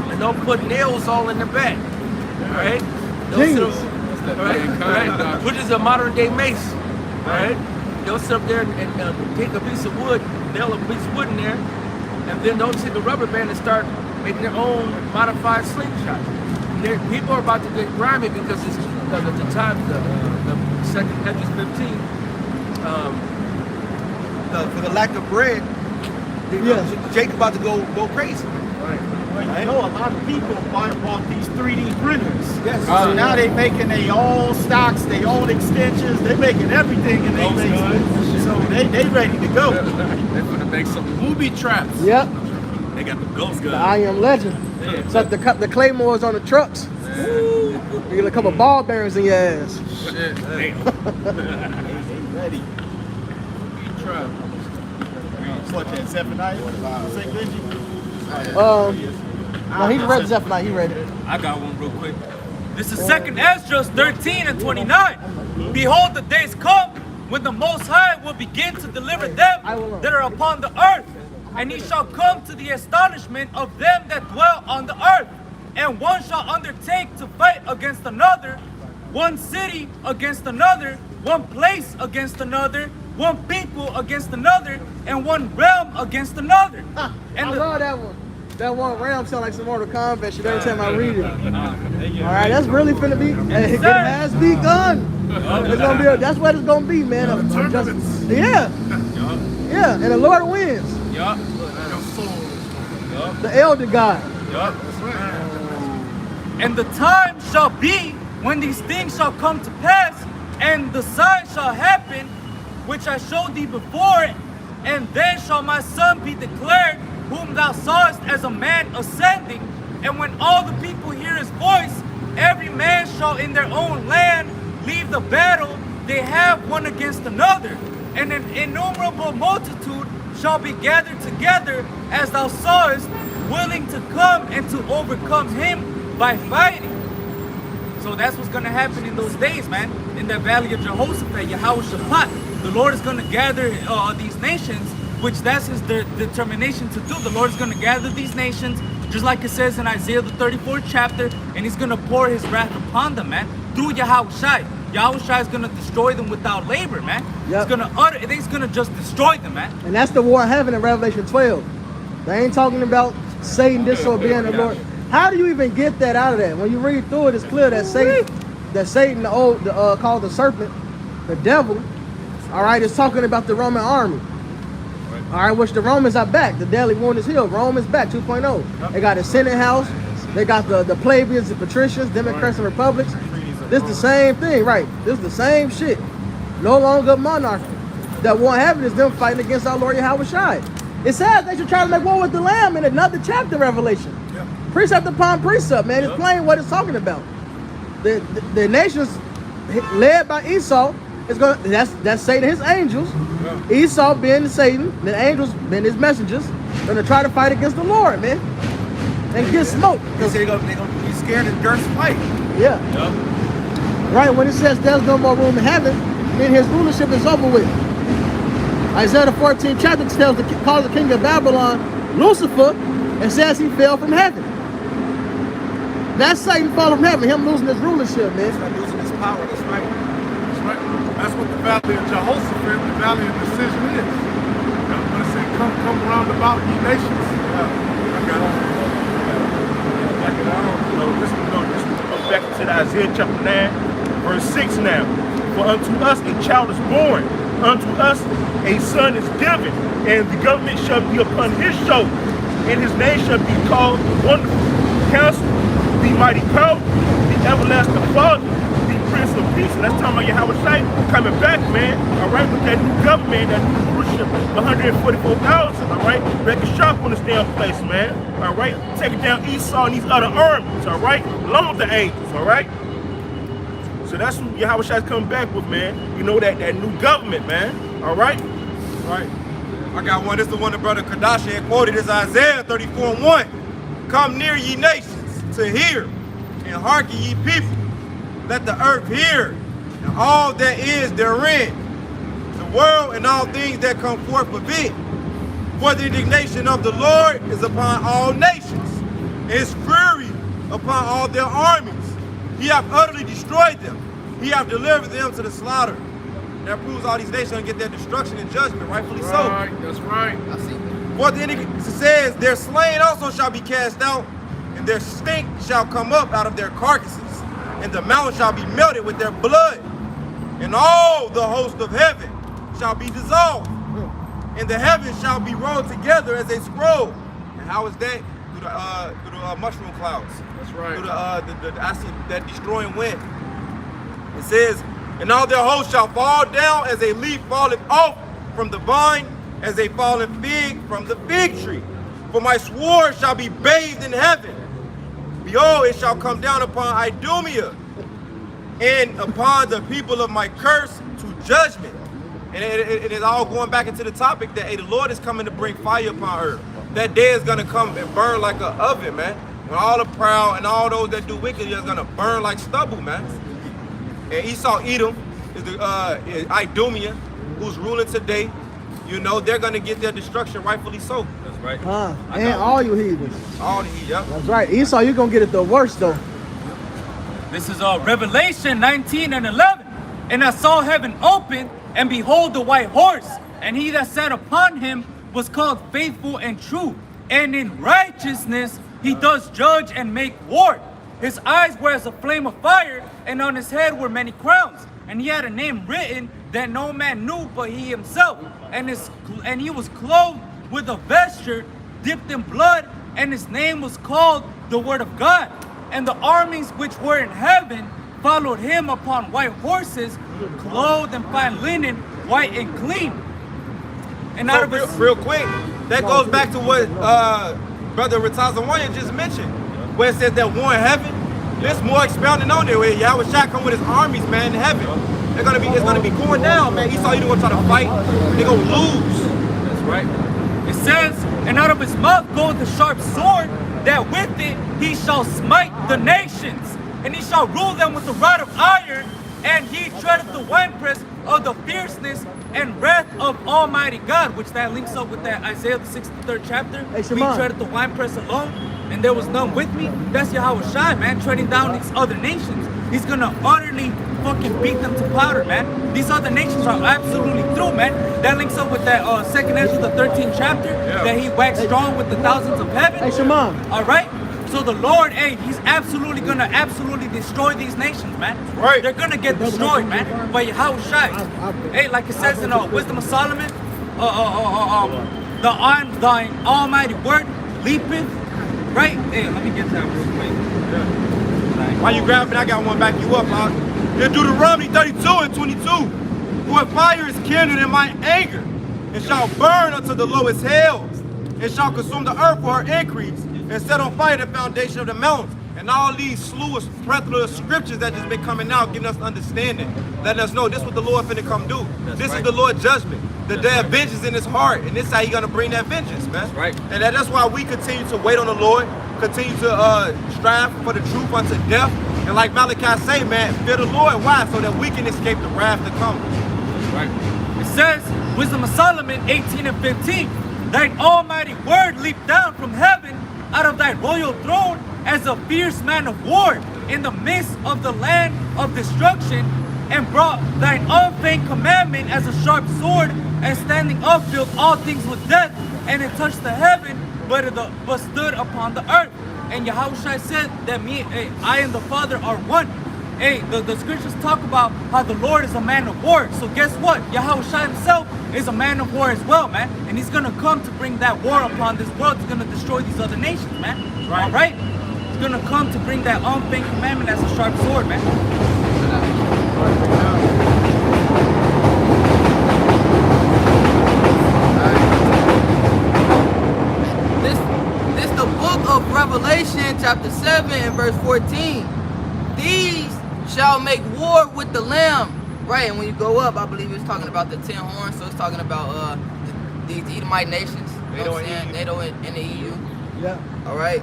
and they'll put nails all in the back. All right? Right? Which is a modern day mace. All right? They'll sit up there and take a piece of wood, nail a piece of wood in there, and then they'll take a rubber band and start making their own modified slingshot. People are about to get grimy because it's at the time the second Exodus 15. For the lack of bread, Jacob about to go crazy. Well, you know, a lot of people bought these 3D printers. Yes. So now they making their own stocks, their own extensions. They making everything in their basement. So they ready to go. They're gonna make some booby traps. Yep. They got the ghost The gun. I Am Legend. So the claymores on the trucks. You get a couple ball bearings in your ass. Shit. They ready. Booby trap. What that Zephaniah? Say Benji? No, he read Zephaniah. He read it. I got one real quick. This is 2nd Esdras 13 and 29. Behold, the days come when the Most High will begin to deliver them that are upon the earth. And he shall come to the astonishment of them that dwell on the earth. And one shall undertake to fight against another, one city against another, one place against another, one people against another, and one realm against another. I love that one. That one realm sound like some Mortal Kombat shit every time I read it. All right, that's really finna be. It has begun. It's gonna be. That's what it's gonna be, man. Yeah, and the Lord wins. Yup. The Elder God. Yup. And the time shall be when these things shall come to pass, and the sign shall happen, which I showed thee before, and then shall my son be declared, whom thou sawest as a man ascending. And when all the people hear his voice, every man shall in their own land leave the battle they have one against another. And an innumerable multitude shall be gathered together, as thou sawest, willing to come and to overcome him by fighting. So that's what's going to happen in those days, man. In the valley of Jehoshaphat, Yahushaphat, the Lord is going to gather these nations, which that's his determination to do. The Lord is going to gather these nations, just like it says in Isaiah the 34th chapter, and he's going to pour his wrath upon them, man, through Yahushai. Yahushai is going to destroy them without labor, man. Yep. He's going to just destroy them, man. And that's the war of heaven in Revelation 12. They ain't talking about Satan disobeying the Lord. How do you even get that out of that? When you read through it, it's clear that Satan, called the serpent, the devil, all right, is talking about the Roman army. All right, which the Romans are back. The deadly wound is healed. Rome is back, 2.0. They got a Senate house. They got the plebeians, the patricians, Democrats and Republics. This is the same thing, right? This is the same shit. No longer monarchy. That war heaven is them fighting against our Lord Yahushai. It says they should try to make war with the Lamb in another chapter of Revelation. Yeah. Precept upon precept, man. It's plain what it's talking about. The nations led by Esau is going. That's Satan and his angels. Yeah. Esau being Satan, the angels being his messengers, gonna try to fight against the Lord, man, and get smoked. They're gonna be scared and dirty fight. Yeah. Right, when it says there's no more room in heaven, then his rulership is over with. Isaiah the 14th chapter calls the king of Babylon Lucifer and says he fell from heaven. That's Satan falling from heaven, him losing his rulership, man. He's not losing his power, that's right. That's right. That's what the valley of Jehoshaphat, the valley of decision is. When it said, come around about ye nations. I got it. Back it out. This goes back to the Isaiah chapter 9, verse 6 now. For unto us a child is born, unto us a son is given, and the government shall be upon his shoulders, and his name shall be called Wonderful Counselor, the Mighty Power, the Everlasting Father, the Prince of Peace. And that's talking about Yahushua coming back, man. All right, with that new government, that new rulership, 144,000. All right, making sharp on this damn place, man. All right, taking down Esau and these other armies. All right, along with the angels. All right. So that's what Yahushua is coming back with, man. You know, that new government, man. All right? Right. I got one. This is the one that Brother Kardashian had quoted. It's Isaiah 34:1. Come near, ye nations, to hear, and hearken, ye people. Let the earth hear, and all that is therein, the world and all things that come forth of it. For the indignation of the Lord is upon all nations, and his fury upon all their armies. He hath utterly destroyed them. He hath delivered them to the slaughter. That proves all these nations gonna get their destruction and judgment, rightfully so. Right, that's right. I see. For the it says, their slain also shall be cast out, and their stink shall come up out of their carcasses, and the mountain shall be melted with their blood, and all the host of heaven shall be dissolved, and the heavens shall be rolled together as a scroll. And how is that? Through the mushroom clouds. That's right. Through I see that destroying wind. It says, and all their hosts shall fall down as a leaf falleth off from the vine, as a fallen fig from the fig tree. For my sword shall be bathed in heaven. Behold, it shall come down upon Idumea and upon the people of my curse to judgment. And it is all going back into the topic that, hey, the Lord is coming to bring fire upon earth. That day is going to come and burn like an oven, man. When all the proud and all those that do wickedly is going to burn like stubble, man. And Esau Edom is the Idumea, who's ruling today. You know, they're going to get their destruction, rightfully so. That's right. And all you heathens. All the heat, yep. That's right. Esau, you're going to get it the worst, though. This is Revelation 19:11. And I saw heaven open, and behold the white horse, and he that sat upon him was called Faithful and True, and in righteousness he does judge and make war. His eyes were as a flame of fire, and on his head were many crowns, and he had a name written that no man knew but he himself, and he was clothed with a vesture dipped in blood, and his name was called the Word of God. And the armies which were in heaven followed him upon white horses, clothed in fine linen, white and clean. And out of his real quick, that goes back to what Brother Ratazawanya just mentioned, where it says that war in heaven. There's more expounding on there. Where Yahweh Shai come with his armies, man, in heaven. It's gonna be going down, man. Esau, you gonna try to fight, they gonna lose. That's right. It says, and out of his mouth goeth the sharp sword, that with it he shall smite the nations, and he shall rule them with a rod of iron, and he treadeth the winepress of the fierceness and wrath of Almighty God, which that links up with that Isaiah the 63rd chapter. Hey, We Shimon. treadeth the winepress alone, and there was none with me. That's Yahweh Shai, man, treading down these other nations. He's gonna utterly fucking beat them to powder, man. These other nations are absolutely through, man. That links up with that 2nd Ezra, the 13th chapter, that he waxed strong with the thousands of heaven. Hey, Shimon. All right? So the Lord, hey, he's absolutely gonna destroy these nations, man. Right. They're gonna get destroyed, man, by Yahweh Shai. Hey, like it says in Wisdom of Solomon, thine almighty word leapeth, right? Hey, let me get that real quick. While you grabbing, I got one back you up, huh? In Deuteronomy 32:22, for fire is kindled in my anger, and shall burn unto the lowest hells, and shall consume the earth for her increase, and set on fire the foundation of the mountains. And all these slew of plethora of scriptures that just been coming out, giving us understanding, letting us know this is what the Lord finna come do. This is the Lord's judgment. The day of vengeance in his heart, and this is how he gonna bring that vengeance, man. That's right. And that's why we continue to wait on the Lord, continue to strive for the truth unto death. And like Malachi say, man, fear the Lord. Why? So that we can escape the wrath to come. Right. It says, Wisdom of Solomon 18:15, thine almighty word leaped down from heaven out of thy royal throne as a fierce man of war in the midst of the land of destruction, and brought thine unfeigned commandment as a sharp sword, and standing up filled all things with death, and it touched the heaven, but stood upon the earth. And Yahushua said that I and the Father are one. Hey, the scriptures talk about how the Lord is a man of war. So guess what? Yahushua himself is a man of war as well, man. And he's gonna come to bring that war upon this world. He's gonna destroy these other nations, man. Right. All right? He's gonna come to bring that unfeigned commandment as a sharp sword, man. This the book of Revelation, chapter 7 and verse 14. These shall make war with the Lamb. Right, and when you go up, I believe it's talking about the 10 horns, so it's talking about these Edomite nations. You know what I'm saying? NATO in the EU. Yeah. All right.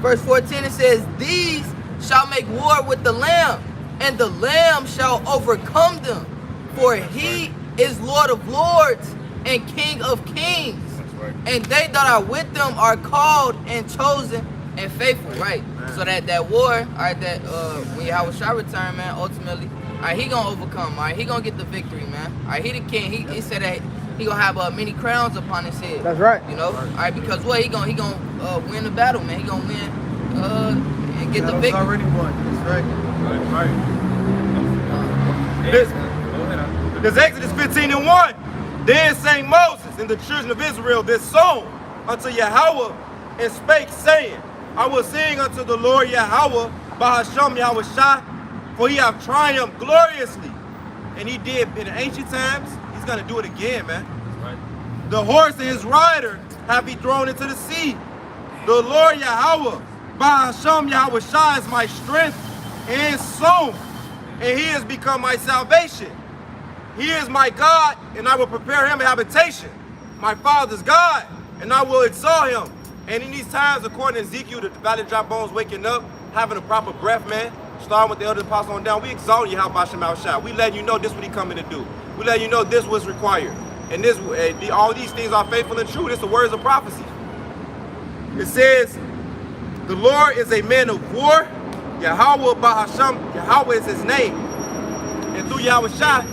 Verse 14 it says, "These shall make war with the Lamb, and the Lamb shall overcome them, for he is Lord of lords and King of kings. And they that are with them are called and chosen and faithful." Right. So that war, all right, that when Yahweh shall return, man, ultimately, all right, he gonna overcome. All right, he gonna get the victory, man. All right, he the king. He said that he gonna have many crowns upon his head. That's right. You know, all right, because what he gonna win the battle, man. He gonna win and get the victory. Already won. That's right. This Exodus 15:1. Then sang Moses and the children of Israel this song unto Yahweh, and spake, saying, I will sing unto the Lord Yahweh, Bahasham Yahweh Shah, for he hath triumphed gloriously. And he did in the ancient times, he's gonna do it again, man. The horse and his rider have he thrown into the sea. The Lord Yahweh, Bahasham Yahweh Shah, is my strength and song, and he has become my salvation. He is my God, and I will prepare him a habitation. My father's God, and I will exalt him. And in these times, according to Ezekiel, the valley dry bones waking up, having a proper breath, man, starting with the elder apostle on down, we exalt Yahweh Shem Shah. We letting you know this what he coming to do. We letting you know this was required. And this, all these things are faithful and true. This is the words of prophecy. It says, the Lord is a man of war. Yahweh Bahasham, Yahweh is his name. And through Yahweh Shah,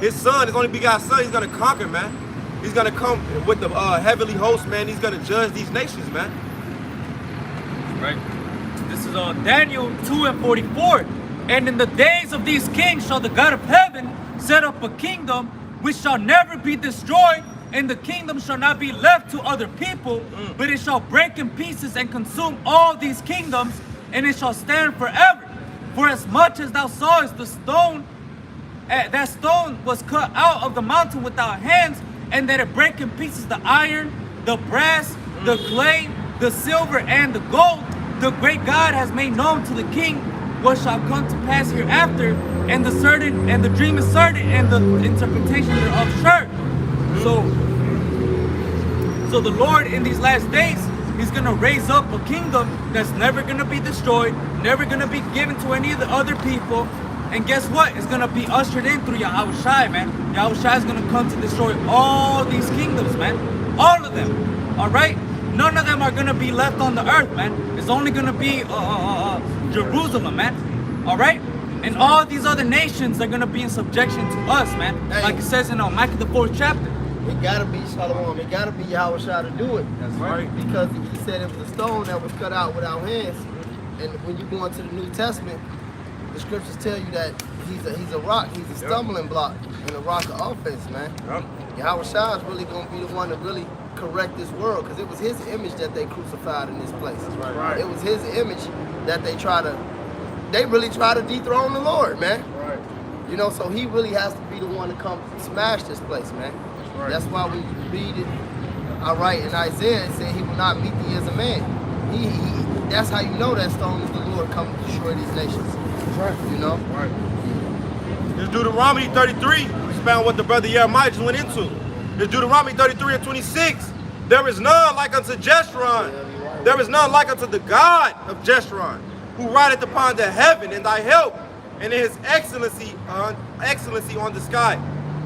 his son, his only begotten son, he's going to conquer, man. He's going to come with the heavenly host, man. He's going to judge these nations, man. Right. This is Daniel 2:44. And in the days of these kings shall the God of heaven set up a kingdom which shall never be destroyed, and the kingdom shall not be left to other people, but it shall break in pieces and consume all these kingdoms, and it shall stand forever. For as much as thou sawest the stone, that stone was cut out of the mountain without hands, and that it break in pieces the iron, the brass, the clay, the silver, and the gold, the great God has made known to the king what shall come to pass hereafter, and the dream is certain, and the interpretation thereof sure. So the Lord in these last days, he's gonna raise up a kingdom that's never gonna be destroyed, never gonna be given to any of the other people. And guess what? It's gonna be ushered in through Yahweh Shai, man. Yahweh Shai is gonna come to destroy all these kingdoms, man. All of them. All right? None of them are gonna be left on the earth, man. It's only gonna be Jerusalem, man. All right? And all these other nations are gonna be in subjection to us, man. Hey. Like it says in Micah the 4th chapter. It gotta be Shalom. It gotta be Yahweh Shai to do it. That's right. Because he said it was a stone that was cut out without hands. And when you go into the New Testament, the scriptures tell you that he's a rock, he's a stumbling block and a rock of offense, man. Yahweh Shai is really gonna be the one to really correct this world, because it was his image that they crucified in this place. Right. It was his image that they really try to dethrone the Lord, man. Right. You know, so he really has to be the one to come smash this place, man. Right. That's why when you read it, all right, in Isaiah, it said he will not meet thee as a man. That's how you know that stone is the Lord coming to destroy these nations. That's right. You know? Right. This Deuteronomy 33, expound what the brother Jeremiah just went into. This Deuteronomy 33:26. There is none like unto Jeshurun. There is none like unto the God of Jeshurun, who rideth upon the heaven in thy help, and in his excellency on the sky.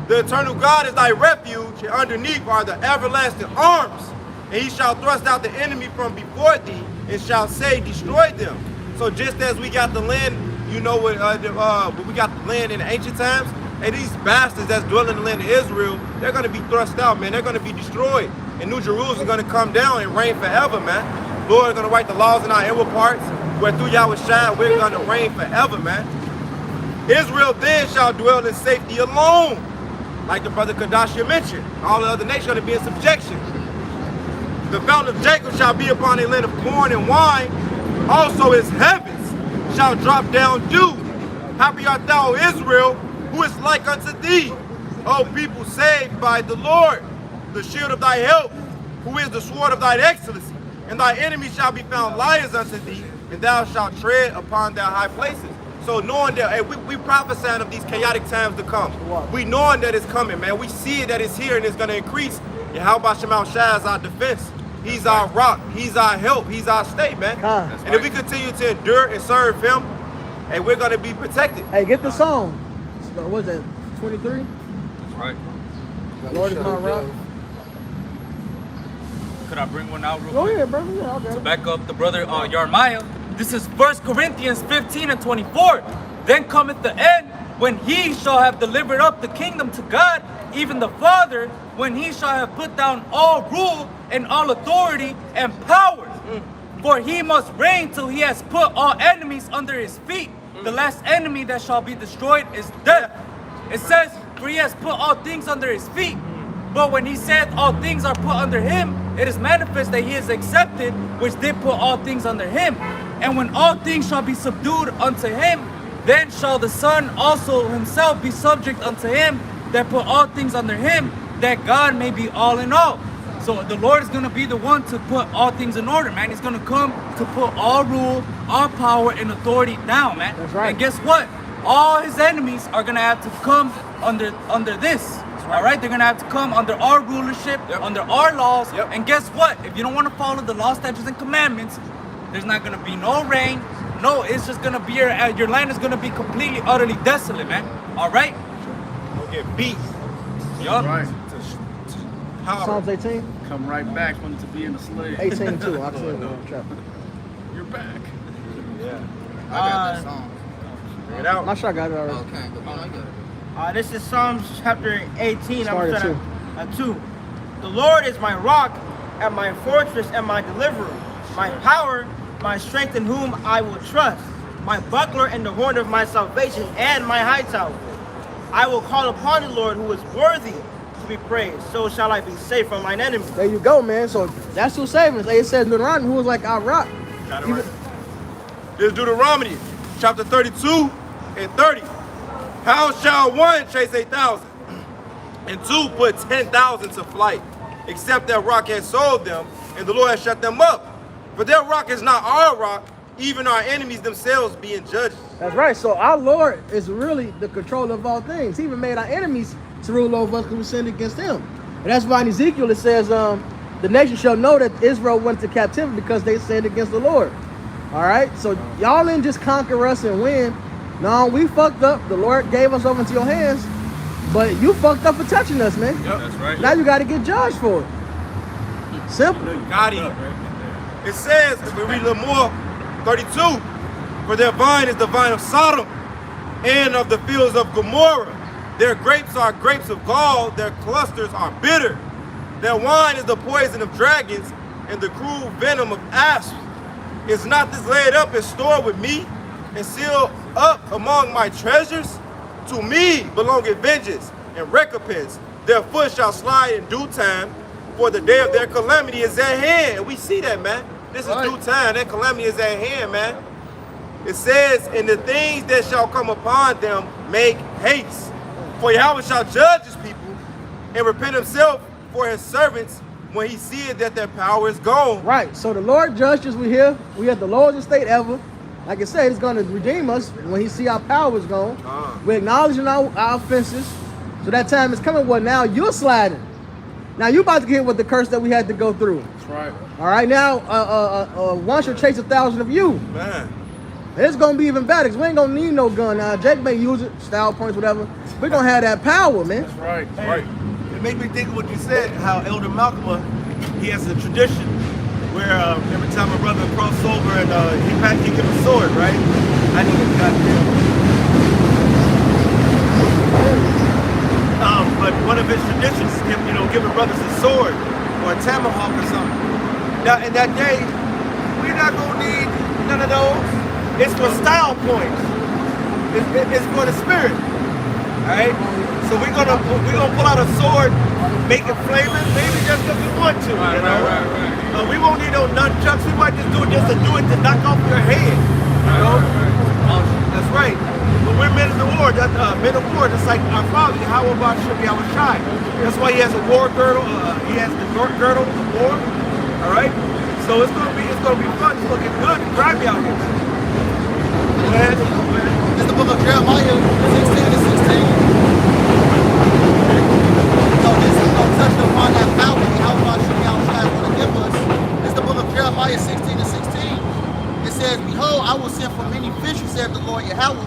The eternal God is thy refuge, and underneath are the everlasting arms. And he shall thrust out the enemy from before thee, and shall say, destroy them. So just as we got the land, you know, when we got the land in the ancient times, and these bastards that's dwelling in the land of Israel, they're going to be thrust out, man. They're going to be destroyed. And New Jerusalem is going to come down and reign forever, man. Lord is going to write the laws in our inward parts, where through Yahweh Shai, we're going to reign forever, man. Israel then shall dwell in safety alone, like the brother Kadashia mentioned. All the other nations are going to be in subjection. The fountain of Jacob shall be upon a land of corn and wine. Also his heavens shall drop down dew. Happy art thou, Israel, who is like unto thee, O people saved by the Lord, the shield of thy help, who is the sword of thine excellency. And thy enemies shall be found liars unto thee, and thou shalt tread upon their high places. So knowing that, hey, we prophesying of these chaotic times to come. We knowing that it's coming, man. We see that it's here and it's going to increase. Yahweh Shema Shai is our defense. He's our rock. He's our help. He's our stay, man. And if we continue to endure and serve him, hey, we're going to be protected. Hey, get the song. What is that, 23? That's right. The Lord is my rock. Could I bring one out real Go quick? ahead, brother. Yeah, okay. To back up the brother Yarmiah. This is 1 Corinthians 15 and 24. Then cometh the end, when he shall have delivered up the kingdom to God, even the Father, when he shall have put down all rule and all authority and power. For he must reign till he has put all enemies under his feet. The last enemy that shall be destroyed is death. It says, for he has put all things under his feet. But when he said all things are put under him, it is manifest that he is accepted, which did put all things under him. And when all things shall be subdued unto him, then shall the Son also himself be subject unto him that put all things under him, that God may be all in all. So the Lord is going to be the one to put all things in order, man. He's going to come to put all rule, all power, and authority down, man. That's right. And guess what? All his enemies are going to have to come under this. All right? They're going to have to come under our rulership, under our laws. And guess what? If you don't want to follow the law, statutes, and commandments, there's not going to be no rain. No, it's just going to be your land is going to be completely, utterly desolate, man. All right? We'll get beat. Yup. Right. Psalms 18? Come right back when to be in the slave. 18 too. I'll tell you. You're back. I got that song. Bring it out. My shot got it already. Okay, come on, I got it. This is Psalms chapter 18. Start at I'm 2. The Lord is my rock and my fortress and my deliverer, my power, my strength in whom I will trust, my buckler and the horn of my salvation and my high tower. I will call upon the Lord who is worthy to be praised. So shall I be safe from mine enemies. There you go, man. So that's who's saving us. It says Deuteronomy, who was like our rock. Got it right. This is Deuteronomy chapter 32 and 30. How shall one chase 1,000 and two put 10,000 to flight, except that rock has sold them and the Lord has shut them up? For their rock is not our rock, even our enemies themselves being judges. That's right. So our Lord is really the controller of all things. He even made our enemies to rule over us because we sinned against him. And that's why in Ezekiel it says, the nation shall know that Israel went to captivity because they sinned against the Lord. All right. So y'all didn't just conquer us and win. No, we fucked up. The Lord gave us over into your hands. But you fucked up for touching us, man. Yep, that's right. Now you got to get judged for it. Simple. Got him. It says, if we read a little more, 32, for their vine is the vine of Sodom and of the fields of Gomorrah. Their grapes are grapes of gall, their clusters are bitter. Their wine is the poison of dragons and the cruel venom of asps. Is not this laid up and stored with me and sealed up among my treasures? To me belongeth vengeance and recompense. Their foot shall slide in due time, for the day of their calamity is at hand. And we see that, man. This is due time. That calamity is at hand, man. It says, and the things that shall come upon them make haste. For Yahweh shall judge his people and repent himself for his servants when he seeth that their power is gone. Right. So the Lord judged us. We here. We at the lowest estate ever. Like I said, he's going to redeem us when he see our power is gone. We're acknowledging our offenses. So that time is coming. Well, now you're sliding. Now you about to get with the curse that we had to go through. That's right. All right. Now, one should chase 1,000 of you. Man. It's going to be even better because we ain't going to need no gun. Now, Jake may use it, style points, whatever. We're going to have that power, man. That's right. Hey, Right. It made me think of what you said, how Elder Malcolm, he has a tradition where every time a brother crosses over and he give a sword, right? I need a goddamn. But one of his traditions is giving brothers a sword or a tomahawk or something. Now, in that day, we're not gonna need none of those. It's for style points. It's for the spirit. All right. So we're gonna pull out a sword, make it flaming, maybe just because we want to. Right. We won't need no nunchucks. We might just do it to knock off your head. You know? That's right. But we're men of war. Men of war, just like our father, Yahweh Shai. That's why he has a war girdle. He has the girdle of war. All right. So it's gonna be fun. It's gonna get good and grimy out here. It's the book of Jeremiah 16:16. So this is going to touch upon that power and how much God is going to give us. It's the book of Jeremiah 16:16. It says, behold, I will send for many fishers, saith the Lord Yahweh,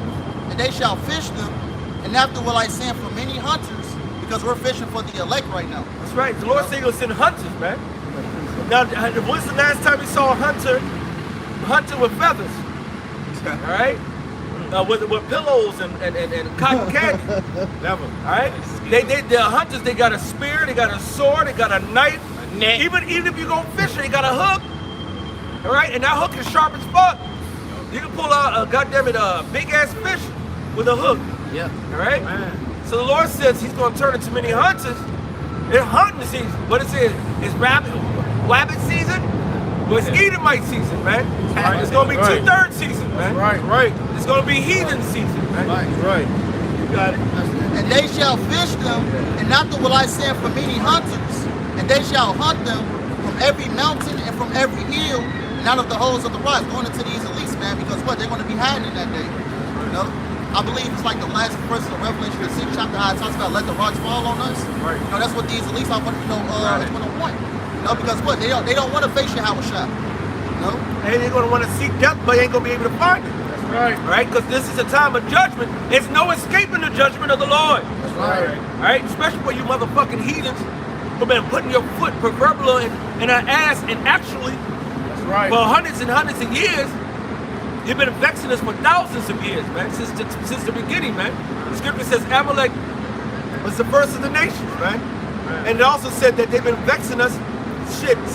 and they shall fish them. And after will I send for many hunters, because we're fishing for the elect right now. That's right. The Lord said he'll send hunters, man. Now, when's the last time we saw a hunter with feathers? All right? With pillows and cotton candy. Never. All right? They're hunters. They got a spear, they got a sword, they got a knife. Even if you go fishing, they got a hook. All right? And that hook is sharp as fuck. You can pull out a big ass fish with a hook. Yeah. All right? Man. So the Lord says he's going to turn into many hunters. It's hunting season. What it says is rabbit season. Well, it's Edomite season, man. Right. It's going to be 2/3 season, man. Right. It's going to be heathen season, man. Right. You got it. And they shall fish them, and after will I send for many hunters, and they shall hunt them from every mountain and from every hill, and out of the holes of the rocks, going into these elites, man, because what? They're going to be hiding in that day. You know? I believe it's like the last verse of Revelation, the 6th chapter, how it talks about let the rocks fall on us. Right. You know, that's what these elites are, it's going to want. You know, because what? They don't want to face Yahweh Shai. You know? And they're going to want to seek death, but they ain't going to be able to find it. That's right. Right? Because this is a time of judgment. It's no escaping the judgment of the Lord. That's right. Right? Especially for you motherfucking heathens who've been putting your foot proverbially in our ass, and actually, that's right, for hundreds and hundreds of years, you've been vexing us for thousands of years, man, since the beginning, man. The scripture says Amalek was the first of the nations, man. And it also said that they've been vexing us since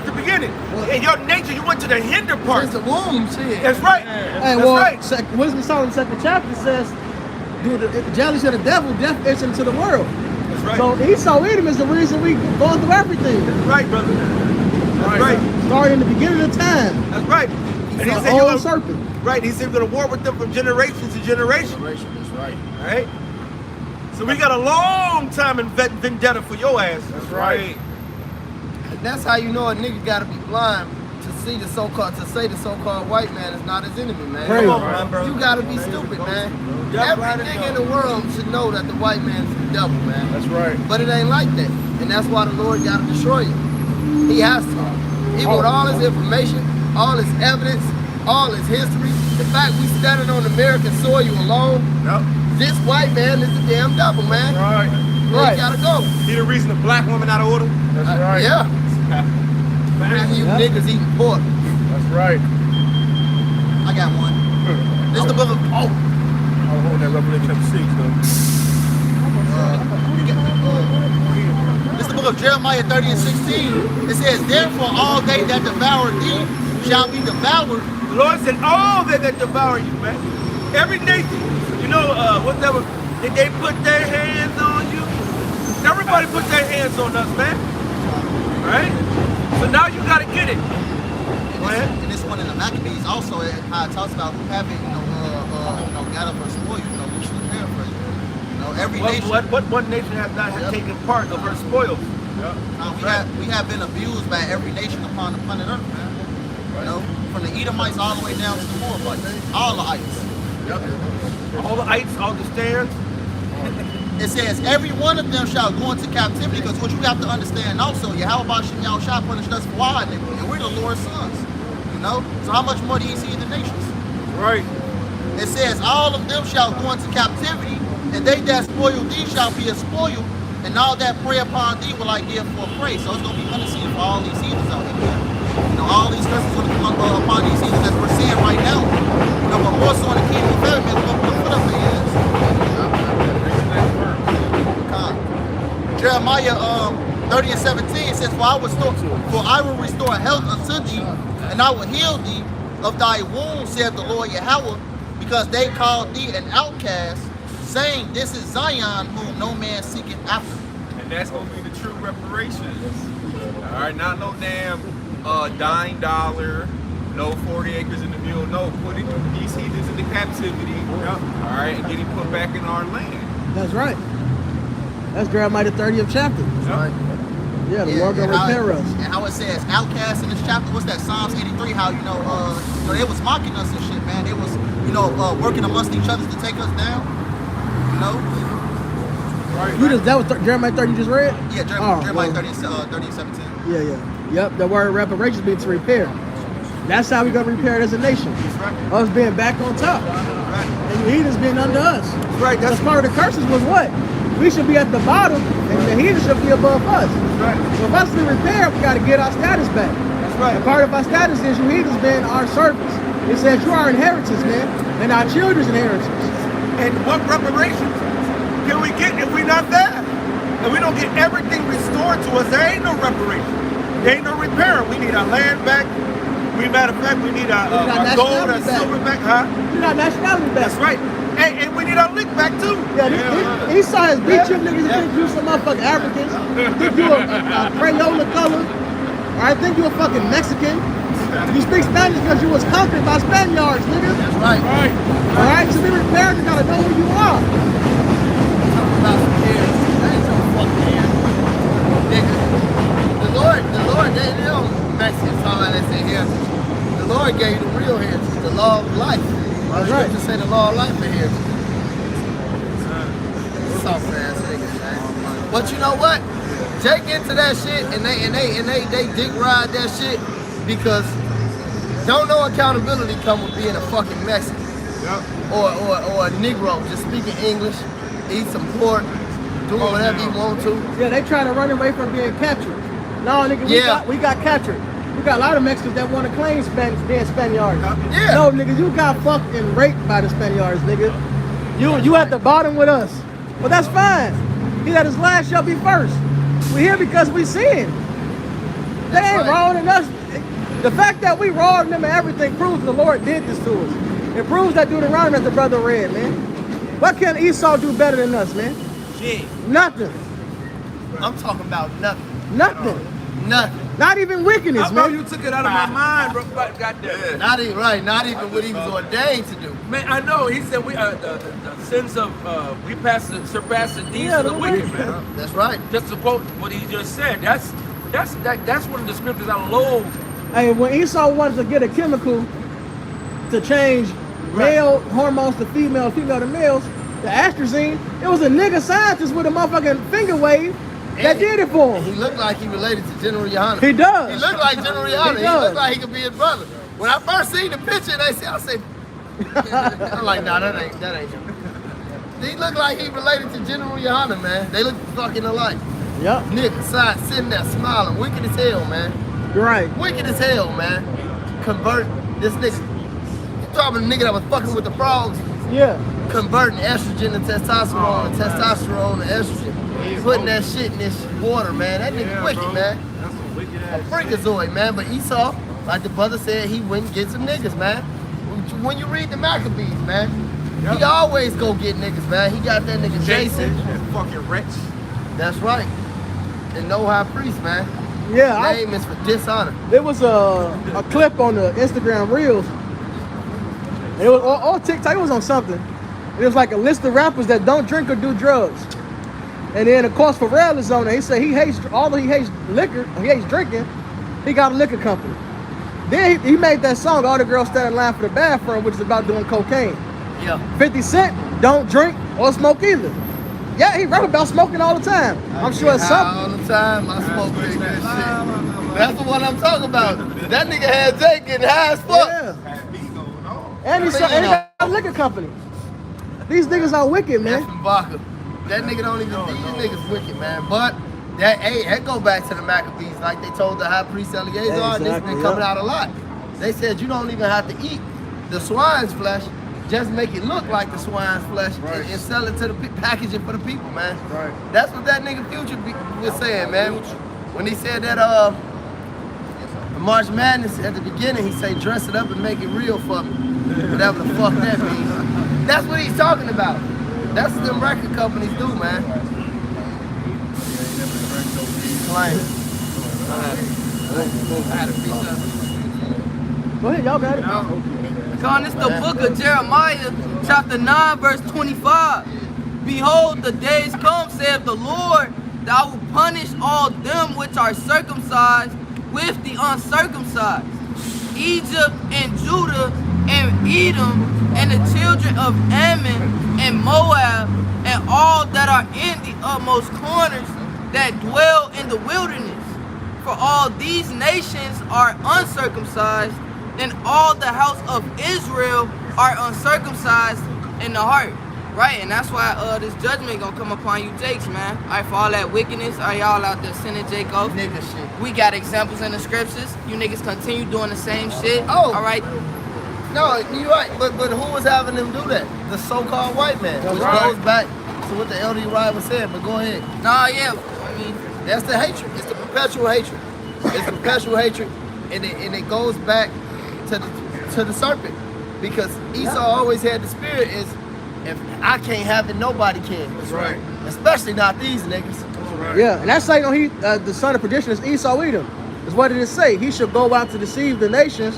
the beginning. Well, in your nature, you went to the hinder part. Since the womb, shit. That's right. Hey, That's right. Wisdom of Solomon, 2nd chapter says, the jealousy of the devil, death entered into the world. That's right. So Esau Edom is the reason we going through everything. That's right, brother. That's right. Starting in the beginning of time. That's right. And he said old serpent. Right, he said we're going to war with them from generation to generation. That's right. All right? So we got a long time in vendetta for your ass. That's right. That's how you know a nigga gotta be blind to say the so-called white man is not his enemy, man. Come on, man, bro. You gotta be stupid, man. Every nigga in the world should know that the white man's the devil, man. That's right. But it ain't like that. And that's why the Lord gotta destroy you. He has to. Even with all his information, all his evidence, all his history, the fact we standing on American soil alone, this white man is the damn devil, man. Right. He gotta go. He the reason the black woman out of order? That's right. Yeah. Man, you niggas eating pork. That's right. I got one. This is the book of I'll hold that Revelation chapter 6 though. This is the book of Jeremiah 30:16. It says, therefore all they that devour thee shall be devoured. The Lord said, all that devour you, man. Every nation, you know, whatever, did they put their hands on you? Everybody put their hands on us, man. All right? So now you got to get it. And this one in the Maccabees also, how it talks about who haven't, got up or spoiled, we should paraphrase. Every nation. What nation has not taken part of her spoils? We have been abused by every nation upon the planet Earth, man. You know, from the Edomites all the way down to the Moabites, all the ites. All the ites, all the stands. It says, every one of them shall go into captivity, because what you have to understand also, Yahweh Shah punished us for our iniquity, and we're the Lord's sons. You know? So how much more do you see in the nations? Right. It says, all of them shall go into captivity, and they that spoil thee shall be a spoil, and all that prey upon thee will I give for a prey. So it's going to be unseen for all these heathens out here. You know, all these curses going to come upon these heathens that we're seeing right now. You know, but more so in the kingdom of heaven, man, we're going to put foot up their ass. Jeremiah 30:17 says, for I will restore health unto thee, and I will heal thee of thy wounds, saith the Lord Yahweh, because they called thee an outcast, saying, this is Zion, whom no man seeketh after. And that's gonna be the true reparations. All right, not no damn dime dollar, no 40 acres in the mule, no, putting these heathens into captivity, all right, and getting put back in our land. That's right. That's Jeremiah the 30th chapter. That's right. Yeah, the Lord gonna repair us. And how it says outcast in this chapter, what's that, Psalms 83, how, they was mocking us and shit, man. They was working amongst each other to take us down. You know? That was Jeremiah 30 you just read? Yeah, Jeremiah 30:17. Yeah. Yep, the word reparations means to repair. That's how we gonna repair it as a nation. Us being back on top. And the heathens being under us. Right, that's part of the curses was what? We should be at the bottom and the heathens should be above us. Right. So if us to repair, we gotta get our status back. That's right. And part of our status is you heathens being our servants. It says you are inheritance, man, and our children's inheritance. And what reparations can we get if we're not there? And we don't get everything restored to us, there ain't no reparation. There ain't no repair. We need our land back. Matter of fact, we need our gold, our silver back, huh? We got nationality back. That's right. And we need our lick back too. Yeah, Esau has beat you niggas and think you some motherfucking Africans. Think you a Crayola color. Or I think you a fucking Mexican. You speak Spanish because you was conquered by Spaniards, nigga. That's right. Alright, to be repaired, you gotta know who you are. Talking about some hairs. That ain't no fucking hair. Nigga. The Lord, they don't Mexicans talk like they say heritage. The Lord gave you the real heritage, the law of life. That's right. To say the law of life for heritage. Soft ass niggas, man. But you know what? Jake into that shit and they dick ride that shit because don't know accountability come with being a fucking Mexican. Or a Negro just speaking English, eat some pork, doing whatever you want to. Yeah, they trying to run away from being captured. No, nigga, we got captured. We got a lot of Mexicans that want to claim being Spaniards. Yeah. No, nigga, you got fucked and raped by the Spaniards, nigga. You at the bottom with us. But that's fine. He that is last shall be first. We here because we sin. They ain't wronging us. The fact that we wronged them and everything proves the Lord did this to us. It proves that Deuteronomy as the brother read, man. What can Esau do better than us, man? Shit. Nothing. I'm talking about nothing. Nothing. Nothing. Not even wickedness, I know man. you took it out of my mind, bro. Goddamn. Not even not even what he was ordained to do. Man, I know. He said we the sins of we surpass the deeds of the wicked, man. That's right. Just to quote what he just said. That's one of the scriptures I loathe. Hey, when Esau wanted to get a chemical to change male hormones to female, female to males, the astrazine, it was a nigga scientist with a motherfucking finger wave that did it for him. He looked like he related to General Yohana. He does. He looked like General Yohana. He does. looked like he could be his brother. When I first seen the picture, I said, I'm like, nah, that ain't him. He looked like he related to General Yohana, man. They look fucking alike. Yep. Nigga side sitting there smiling, wicked as hell, man. You're right. Wicked as hell, man. Convert this nigga. You talking about a nigga that was fucking with the frogs? Yeah. Converting estrogen to testosterone and testosterone to estrogen. Putting that shit in this water, man. That nigga wicked, man. That's a wicked A ass. freakazoid, man. But Esau, like the brother said, he went and get some niggas, man. When you read the Maccabees, man, he always go get niggas, man. He got that nigga Jason. That fucking wretch. That's right. And no high priest, man. Yeah. Name is for dishonor. There was a clip on the Instagram Reels. It was on TikTok. It was on something. It was like a list of rappers that don't drink or do drugs. And then of course Pharrell is on there. He said he hates, although he hates liquor, he hates drinking, he got a liquor company. Then he made that song, All the Girls Stand in Line for the Bathroom, which is about doing cocaine. Yeah. 50 Cent don't drink or smoke either. Yeah, he rap about smoking all the time. I'm sure it's something. All the time, I smoke pretty good shit. That's the one I'm talking about. That nigga had Jake getting high as fuck. Yeah. And he got a liquor company. These niggas are wicked, man. That's from Baca. That nigga don't even, these niggas wicked, man. But that go back to the Maccabees, like they told the high priest Eleazar, and this been coming out a lot. They said you don't even have to eat the swine's flesh, just make it look like the swine's flesh and sell it to the package it for the people, man. Right. That's what that nigga Future was saying, man. When he said that March Madness at the beginning, he say dress it up and make it real for me. Whatever the fuck that means. That's what he's talking about. That's what them record companies do, man. Claim. Go ahead, y'all got it. Con, it's the book of Jeremiah, chapter 9, verse 25. Behold, the days come, saith the Lord, that I will punish all them which are circumcised with the uncircumcised. Egypt and Judah and Edom, and the children of Ammon, and Moab, and all that are in the utmost corners that dwell in the wilderness. For all these nations are uncircumcised, and all the house of Israel are uncircumcised in the heart. Right, and that's why this judgment gonna come upon you Jakes, man. Alright, for all that wickedness, are y'all out there sinning Jacob? Nigga shit. We got examples in the scriptures. You niggas continue doing the same shit. Oh. Alright. No, you're right. But who was having them do that? The so-called white man. Which goes back to what the LD Ryan was saying. But go ahead. Nah, yeah. I mean, that's the hatred. It's the perpetual hatred. It's perpetual hatred, and it goes back to the serpent, because Esau always had the spirit is, if I can't have it, nobody can. That's right. Especially not these niggas. That's right. Yeah, and that's like the son of perdition is Esau Edom. Is what did it say? He shall go out to deceive the nations,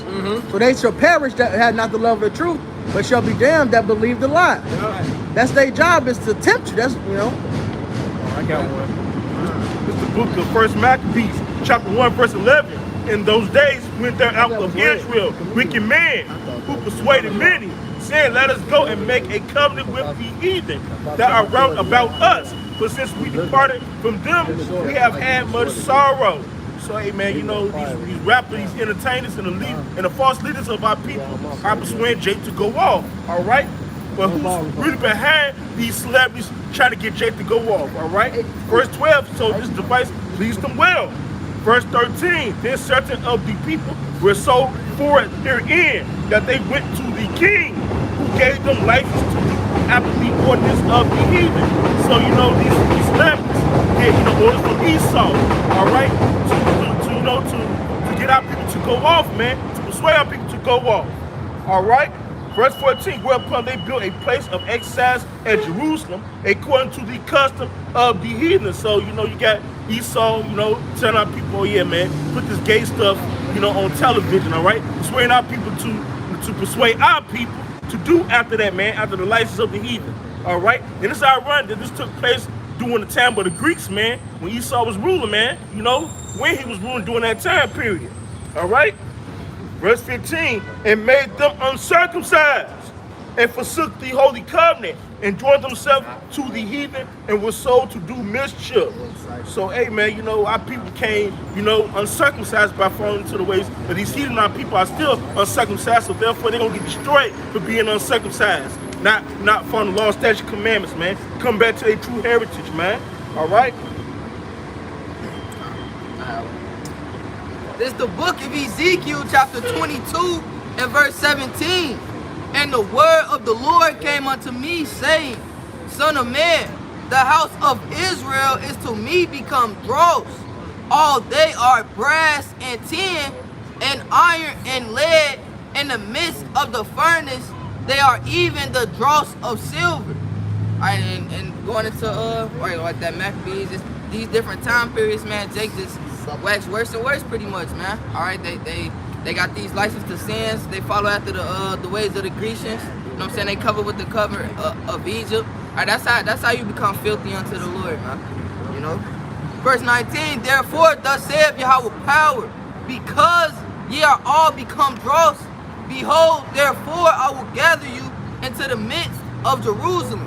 so they shall perish that had not the love of the truth, but shall be damned that believe the lie. Yeah. That's their job, is to tempt you. That's I got one. It's the book of 1 Maccabees, chapter 1, verse 11. In those days went there out of Israel wicked men who persuaded many, saying, let us go and make a covenant with the heathen that are round about us. But since we departed from them, we have had much sorrow. So, hey man, you know, these rappers, these entertainers, and the false leaders of our people are persuading Jake to go off, all right? But who's really behind these celebrities trying to get Jake to go off, all right? Verse 12, so this device pleased them well. Verse 13, then certain of the people were so forward herein that they went to the king, who gave them license to do after the ordinance of the heathen. So, you know, these celebrities get, you know, orders from Esau, all right? To get our people to go off, man, to persuade our people to go off, all right? Verse 14, whereupon they built a place of exercise at Jerusalem according to the custom of the heathen. So, you know, you got Esau, you know, telling our people, oh yeah, man, put this gay stuff, you know, on television, all right? Persuading our people to persuade our people to do after that, man, after the license of the heathen, all right? And it's ironic that this took place during the time of the Greeks, man, when Esau was ruling, man, you know, when he was ruling during that time period, all right? Verse 15, and made them uncircumcised, and forsook the holy covenant, and joined themselves to the heathen, and were sold to do mischief. So, hey man, you know, our people came, you know, uncircumcised by falling into the ways, but these heathen our people are still uncircumcised, so therefore they're gonna get destroyed for being uncircumcised. Not following the law, statute, commandments, man. Come back to their true heritage, man. All right? This is the book of Ezekiel, chapter 22 and verse 17. And the word of the Lord came unto me, saying, Son of man, the house of Israel is to me become dross. All they are brass and tin, and iron and lead. In the midst of the furnace, they are even the dross of silver. All right, and going into like that Maccabees, these different time periods, man, Jake just wax worse and worse, pretty much, man. All right, they got these license to sins. They follow after the ways of the Grecians. You know what I'm saying? They cover with the cover of Egypt. All right, that's how you become filthy unto the Lord, man. You know. Verse 19. Therefore, thus saith Yahweh power, because ye are all become dross. Behold, therefore I will gather you into the midst of Jerusalem,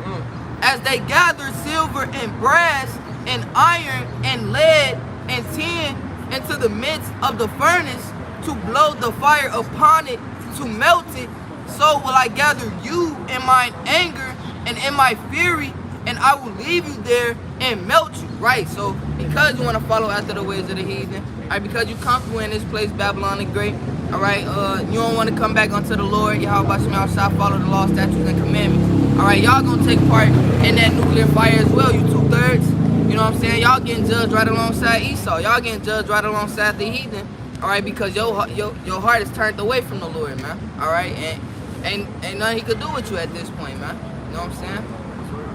as they gather silver and brass and iron and lead and tin into the midst of the furnace, to blow the fire upon it, to melt it. So will I gather you in mine anger and in my fury, and I will leave you there and melt you. Right, so because you want to follow after the ways of the heathen, all right, because you comfortable in this place, Babylon the Great, all right, you don't want to come back unto the Lord, Yahweh Shah, follow the law, statutes, and commandments. All right, y'all gonna take part in that nuclear fire as well, you 2/3. You know what I'm saying? Y'all getting judged right alongside Esau. Y'all getting judged right alongside the heathen. All right, because your heart is turned away from the Lord, man. All right, and ain't nothing he could do with you at this point, man. You know what I'm saying?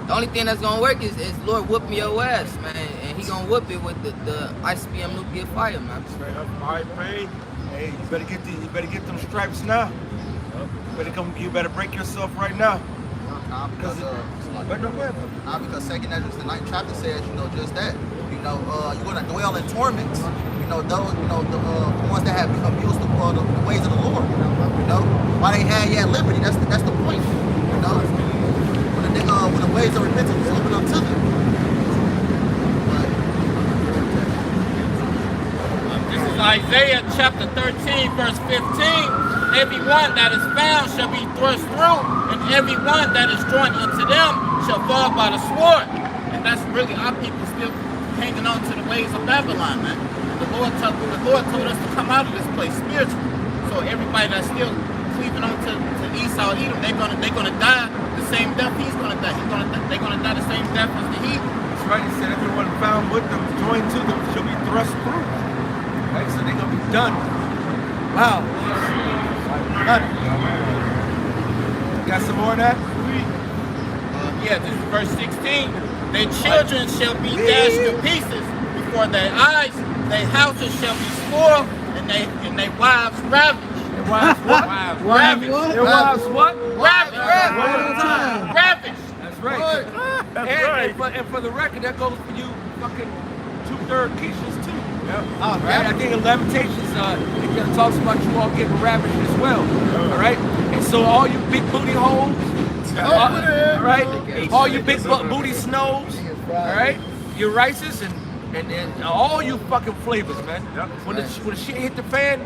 The only thing that's gonna work is Lord whooping your ass, man, and he gonna whoop it with the ICBM nuclear fire, man. Straight up, all right, Pay. Hey, you better get them stripes now. You better break yourself right now. Because Second Ezra, the 9th chapter says, you know, just that. you're gonna dwell in torments. Those, the ones that have abused the ways of the Lord. While they had you at liberty, that's the point. When the ways of repentance was open up to them. This is Isaiah chapter 13, verse 15. Everyone that is found shall be thrust through, and everyone that is joined unto them shall fall by the sword. And that's really our people still hanging on to the ways of Babylon, man. And the Lord told us to come out of this place spiritually. So everybody that's still cleaving on to Esau, Edom, they're gonna die the same death he's gonna die. They're gonna die the same death as the heathen. That's right. He said everyone found with them, joined to them, shall be thrust through. Right? So they're gonna be done. Wow. Got some more of that? Yeah, this is verse 16. Their children shall be dashed to pieces before their eyes. Their houses shall be spoiled, and their wives ravished. Their wives what? Ravished. Their wives what? Ravished. Ravished. That's right. And for the record, that goes for you fucking 2/3 Keishas too. Yep. Right? I think in Lamentations, it talks about you all getting ravished as well. All right? And so all you big booty hoes, right? All you big booty snows, all right? Your rices and all you fucking flavors, man. When the shit hit the fan,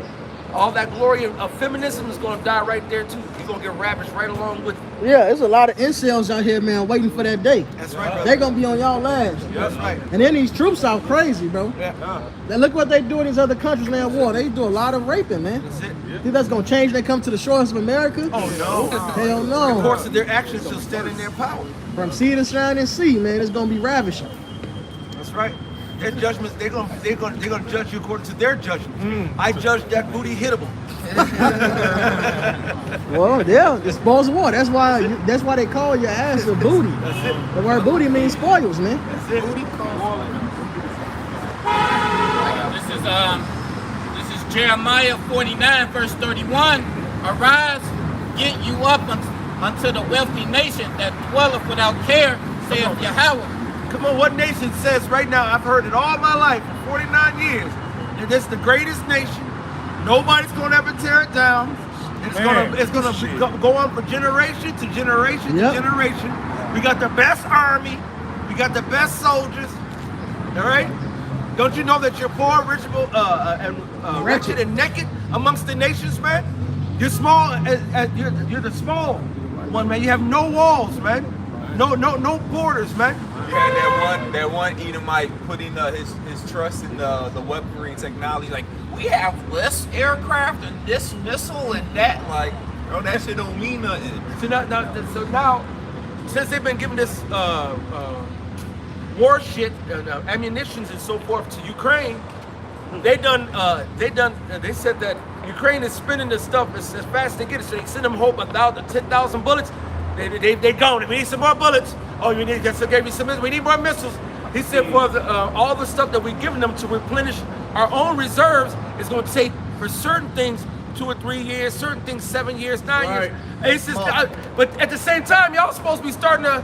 all that glory of feminism is gonna die right there too. You're gonna get ravished right along with it. Yeah, there's a lot of incels out here, man, waiting for that day. That's right, brother. They're gonna be on y'all last. That's right. And then these troops out crazy, bro. Yeah. Now look what they do in these other countries, man. War. They do a lot of raping, man. That's it. Think that's gonna change? They come to the shores of America? Oh no. Hell no. The course of their actions shall stand in their power. From sea to shining sea, man, it's gonna be ravishing. That's right. Their judgments, they're gonna judge you according to their judgment. I judge that booty hittable. Well, yeah, it's spoils of war. That's why they call your ass a booty. That's it. The word booty means spoils, man. That's it. Booty This is Jeremiah 49, verse 31. Arise, get you up unto the wealthy nation that dwelleth without care, saith Yahweh. Come on, what nation says right now? I've heard it all my life for 49 years. And it's the greatest nation. Nobody's gonna ever tear it down. It's gonna go on for generation to generation to generation. We got the best army. We got the best soldiers. All right. Don't you know that you're poor, wretched, and naked amongst the nations, man? You're small. You're the small one, man. You have no walls, man. No borders, man. Yeah, that one Edomite putting his trust in the weaponry and technology. Like, we have this aircraft and this missile and that. Like, bro, that shit don't mean nothing. So now, since they've been giving this war shit, ammunitions and so forth to Ukraine, they said that Ukraine is spending this stuff as fast as they get it. So they send them home 10,000 bullets. They gone. We need some more bullets. Oh, you need just gave me some missiles. We need more missiles. He said for all the stuff that we're giving them to replenish our own reserves is going to take for certain things 2 or 3 years, certain things 7 years, 9 years. And it's just, but at the same time, y'all supposed to be starting to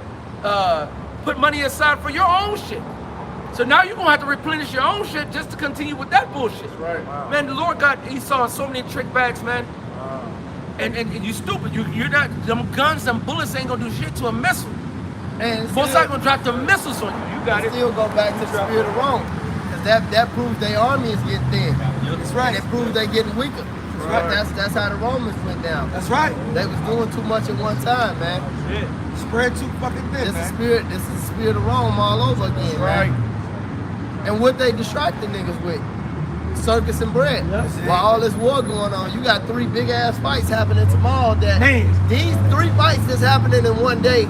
put money aside for your own shit. So now you're gonna have to replenish your own shit just to continue with that bullshit. Right. Wow. Man, the Lord got Esau in so many trick bags, man. And you stupid. You're not, them guns, them bullets ain't gonna do shit to a missile. And Most likely gonna drop the missiles on you. You got it. Still go back to the spirit of Rome. Because that proves their army is getting thin. That's right. And it proves they're getting weaker. That's how the Romans went down. That's right. They was doing too much at one time, man. Yeah. Spread too fucking thin, This is the spirit of Rome all over again, right. man. And what they distract the niggas with? Circus and bread. While all this war going on, you got 3 big ass fights happening tomorrow. These 3 fights that's happening in one day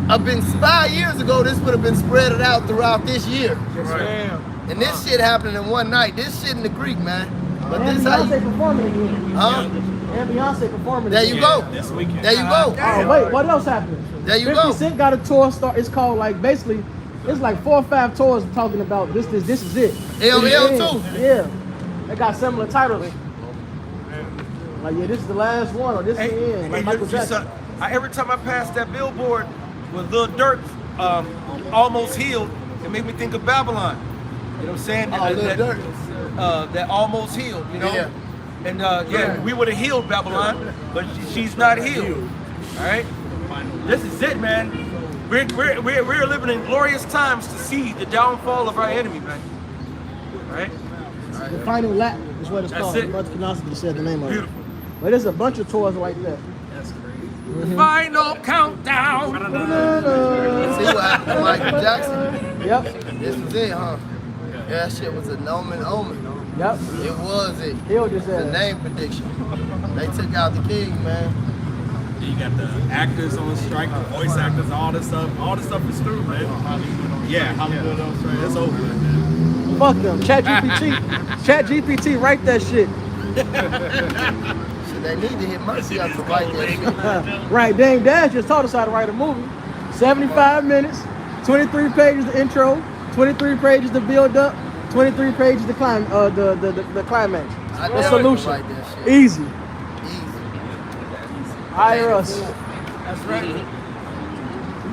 have been 5 years ago. This would have been spread out throughout this year. Right. And this shit happening in one night. This shit in the Greek, man. But And this how Beyonce you, performing again. huh? And Beyonce performing There again. you go. This weekend. There you go. Oh wait, what else happened? There you 50 go. Cent got a tour start. It's called like basically, it's like 4 or 5 tours talking about this is it. LL too. Yeah, they got similar titles. Like yeah, this is the last one or this is the end. Like Michael Jackson. Every time I pass that billboard with Lil Durk almost healed, it made me think of Babylon. You know what I'm saying? Oh, Lil Durk. That almost healed, you know? Yeah. And we would have healed Babylon, but she's not healed. All right? This is it, man. We're living in glorious times to see the downfall of our enemy, man. All right? The final lap is what it's That's called. it. Brother Knosky said the name of it. Beautiful. But there's a bunch of tours like that. Final countdown. See what happened to Michael Jackson? Yep. This was it, huh? Yeah, that shit was a omen. Yep. It was it. Healed his The ass. name prediction. They took out the king, man. You got the actors on strike, the voice actors, all this stuff. All this stuff is through, man. Yeah, Hollywood on strike. It's over, man. Fuck them. ChatGPT write that shit. So they need to hit Mercy up to write that shit. Right, Dame Dash just taught us how to write a movie. 75 minutes, 23 pages the intro, 23 pages the build up, 23 pages the climax. The climax. The solution. Write that shit. Easy. Hire us. That's right. We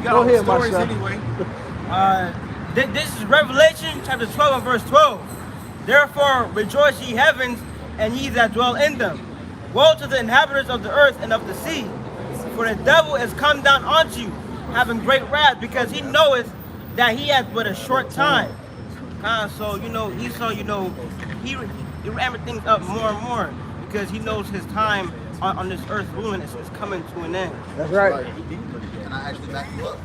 got Go all the ahead, stories Marcel. anyway. This is Revelation chapter 12 and verse 12. Therefore rejoice ye heavens, and ye that dwell in them. Woe to the inhabitants of the earth and of the sea, for the devil is come down unto you, having great wrath, because he knoweth that he hath but a short time. So, Esau, he ramping things up more and more, because he knows his time on this earth ruling is coming to an end. That's right. Can I actually back you up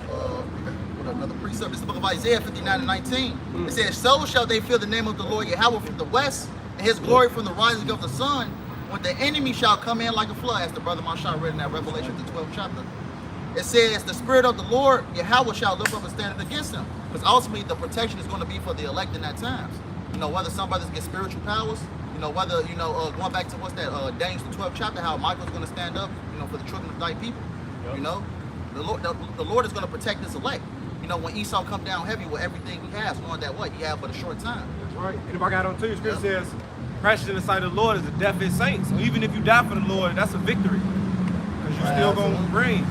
with another precept? This is the book of Isaiah 59 and 19. It says, so shall they fear the name of the Lord Yahweh from the west, and his glory from the rising of the sun, when the enemy shall come in like a flood, as the brother Marshawn read in that Revelation, the 12th chapter. It says, the spirit of the Lord Yahweh shall lift up a standard against them. Because ultimately the protection is going to be for the elect in that times. Whether some brothers get spiritual powers, whether, going back to what's that, Daniel the 12th chapter, how Michael's going to stand up, for the children of thy people. The Lord is going to protect his elect. When Esau come down heavy with everything he has, knowing that what? He have but a short time. That's right. And if I got on to you, Scripture says, precious in the sight of the Lord is the death of his saints. So even if you die for the Lord, that's a victory. Because you're still going to reign.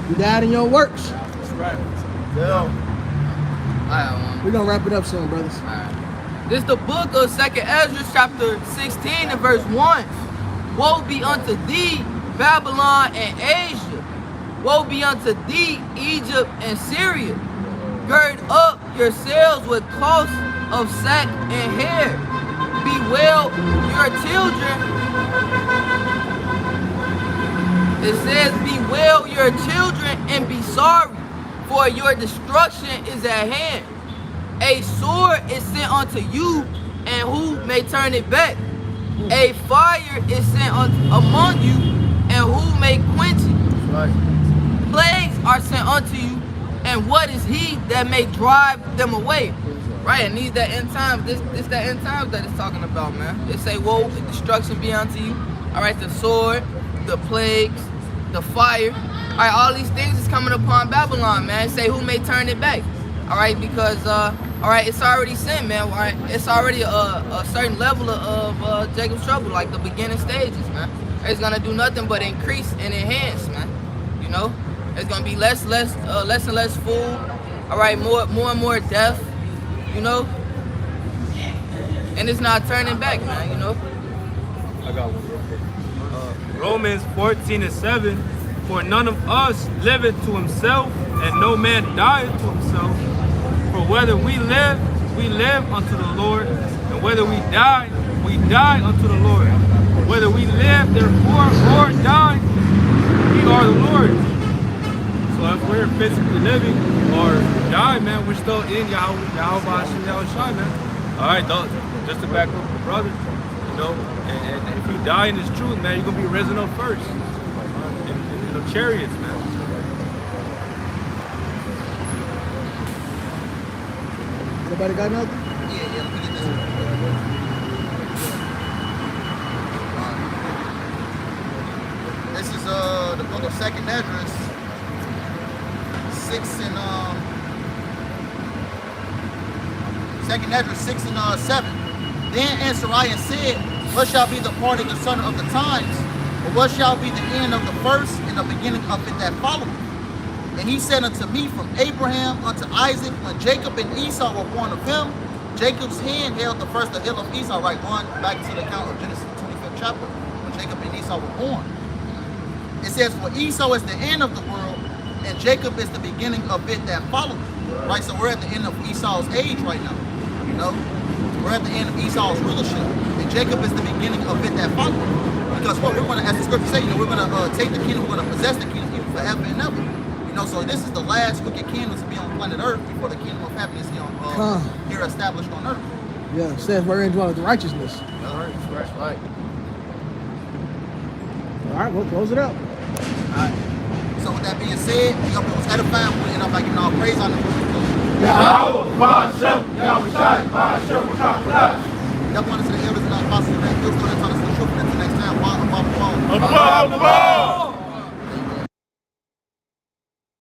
You died in your works. That's right. We're going to wrap it up soon, brothers. This is the book of 2nd Ezra, chapter 16 and verse 1. Woe be unto thee, Babylon and Asia. Woe be unto thee, Egypt and Syria. Gird up yourselves with cloths of sack and hair. Bewail your children. It says, bewail your children and be sorry, for your destruction is at hand. A sword is sent unto you, and who may turn it back? A fire is sent among you, and who may quench it? Right. Plagues are sent unto you, and what is he that may drive them away? Right, and these that end times, this that end times that it's talking about, man. It say, woe, the destruction be unto you. All right, the sword, the plagues, the fire. All right, all these things is coming upon Babylon, man. It say, who may turn it back? All right, because all right, it's already sent, man. All right, it's already a certain level of Jacob's trouble, like the beginning stages, man. It's gonna do nothing but increase and enhance, man. It's gonna be less and less food. All right, more and more death. And it's not turning back, man. I got one. Romans 14 and 7. For none of us liveth to himself, and no man dieth to himself. For whether we live unto the Lord, and whether we die unto the Lord. Whether we live, therefore, or die, we are the Lord. So if we're physically living or die, man, we're still in Yahweh Shai, man. All right, just to back up the brothers, and if you die in this truth, man, you're going to be risen up first. In the chariots, man. Anybody got nothing? Yeah, let me get this one. This is the book of 2nd Ezra, 2nd Ezra 6 and 7. Then Ansariah said, what shall be the part of the son of the times? Or what shall be the end of the first and the beginning of it that followeth? And he said unto me, from Abraham unto Isaac, when Jacob and Esau were born of him, Jacob's hand held the first the hill of Esau, right? Going back to the account of Genesis 25th chapter, when Jacob and Esau were born. It says, for Esau is the end of the world, and Jacob is the beginning of it that followed. Right? So we're at the end of Esau's age right now. You know? We're at the end of Esau's rulership. And Jacob is the beginning of it that followed. Because what we're going to, as the scripture say, you know, we're going to take the kingdom, we're going to possess the kingdom even forever and ever. You know, so this is the last wicked kingdom to be on planet Earth before the kingdom of heaven is here established on Earth. Yeah, it says wherein dwelleth righteousness. All right, that's right. All right, we'll close it up. All right. So with that being said, we hope it was edifying. We'll end up by giving all praise on the Yahweh, Ba'ashem, Yahweh Shai, Ba'ashem, Y'all want to the elders and the apostles of that. Those going to tell us the truth. Until next time, above all. Above all.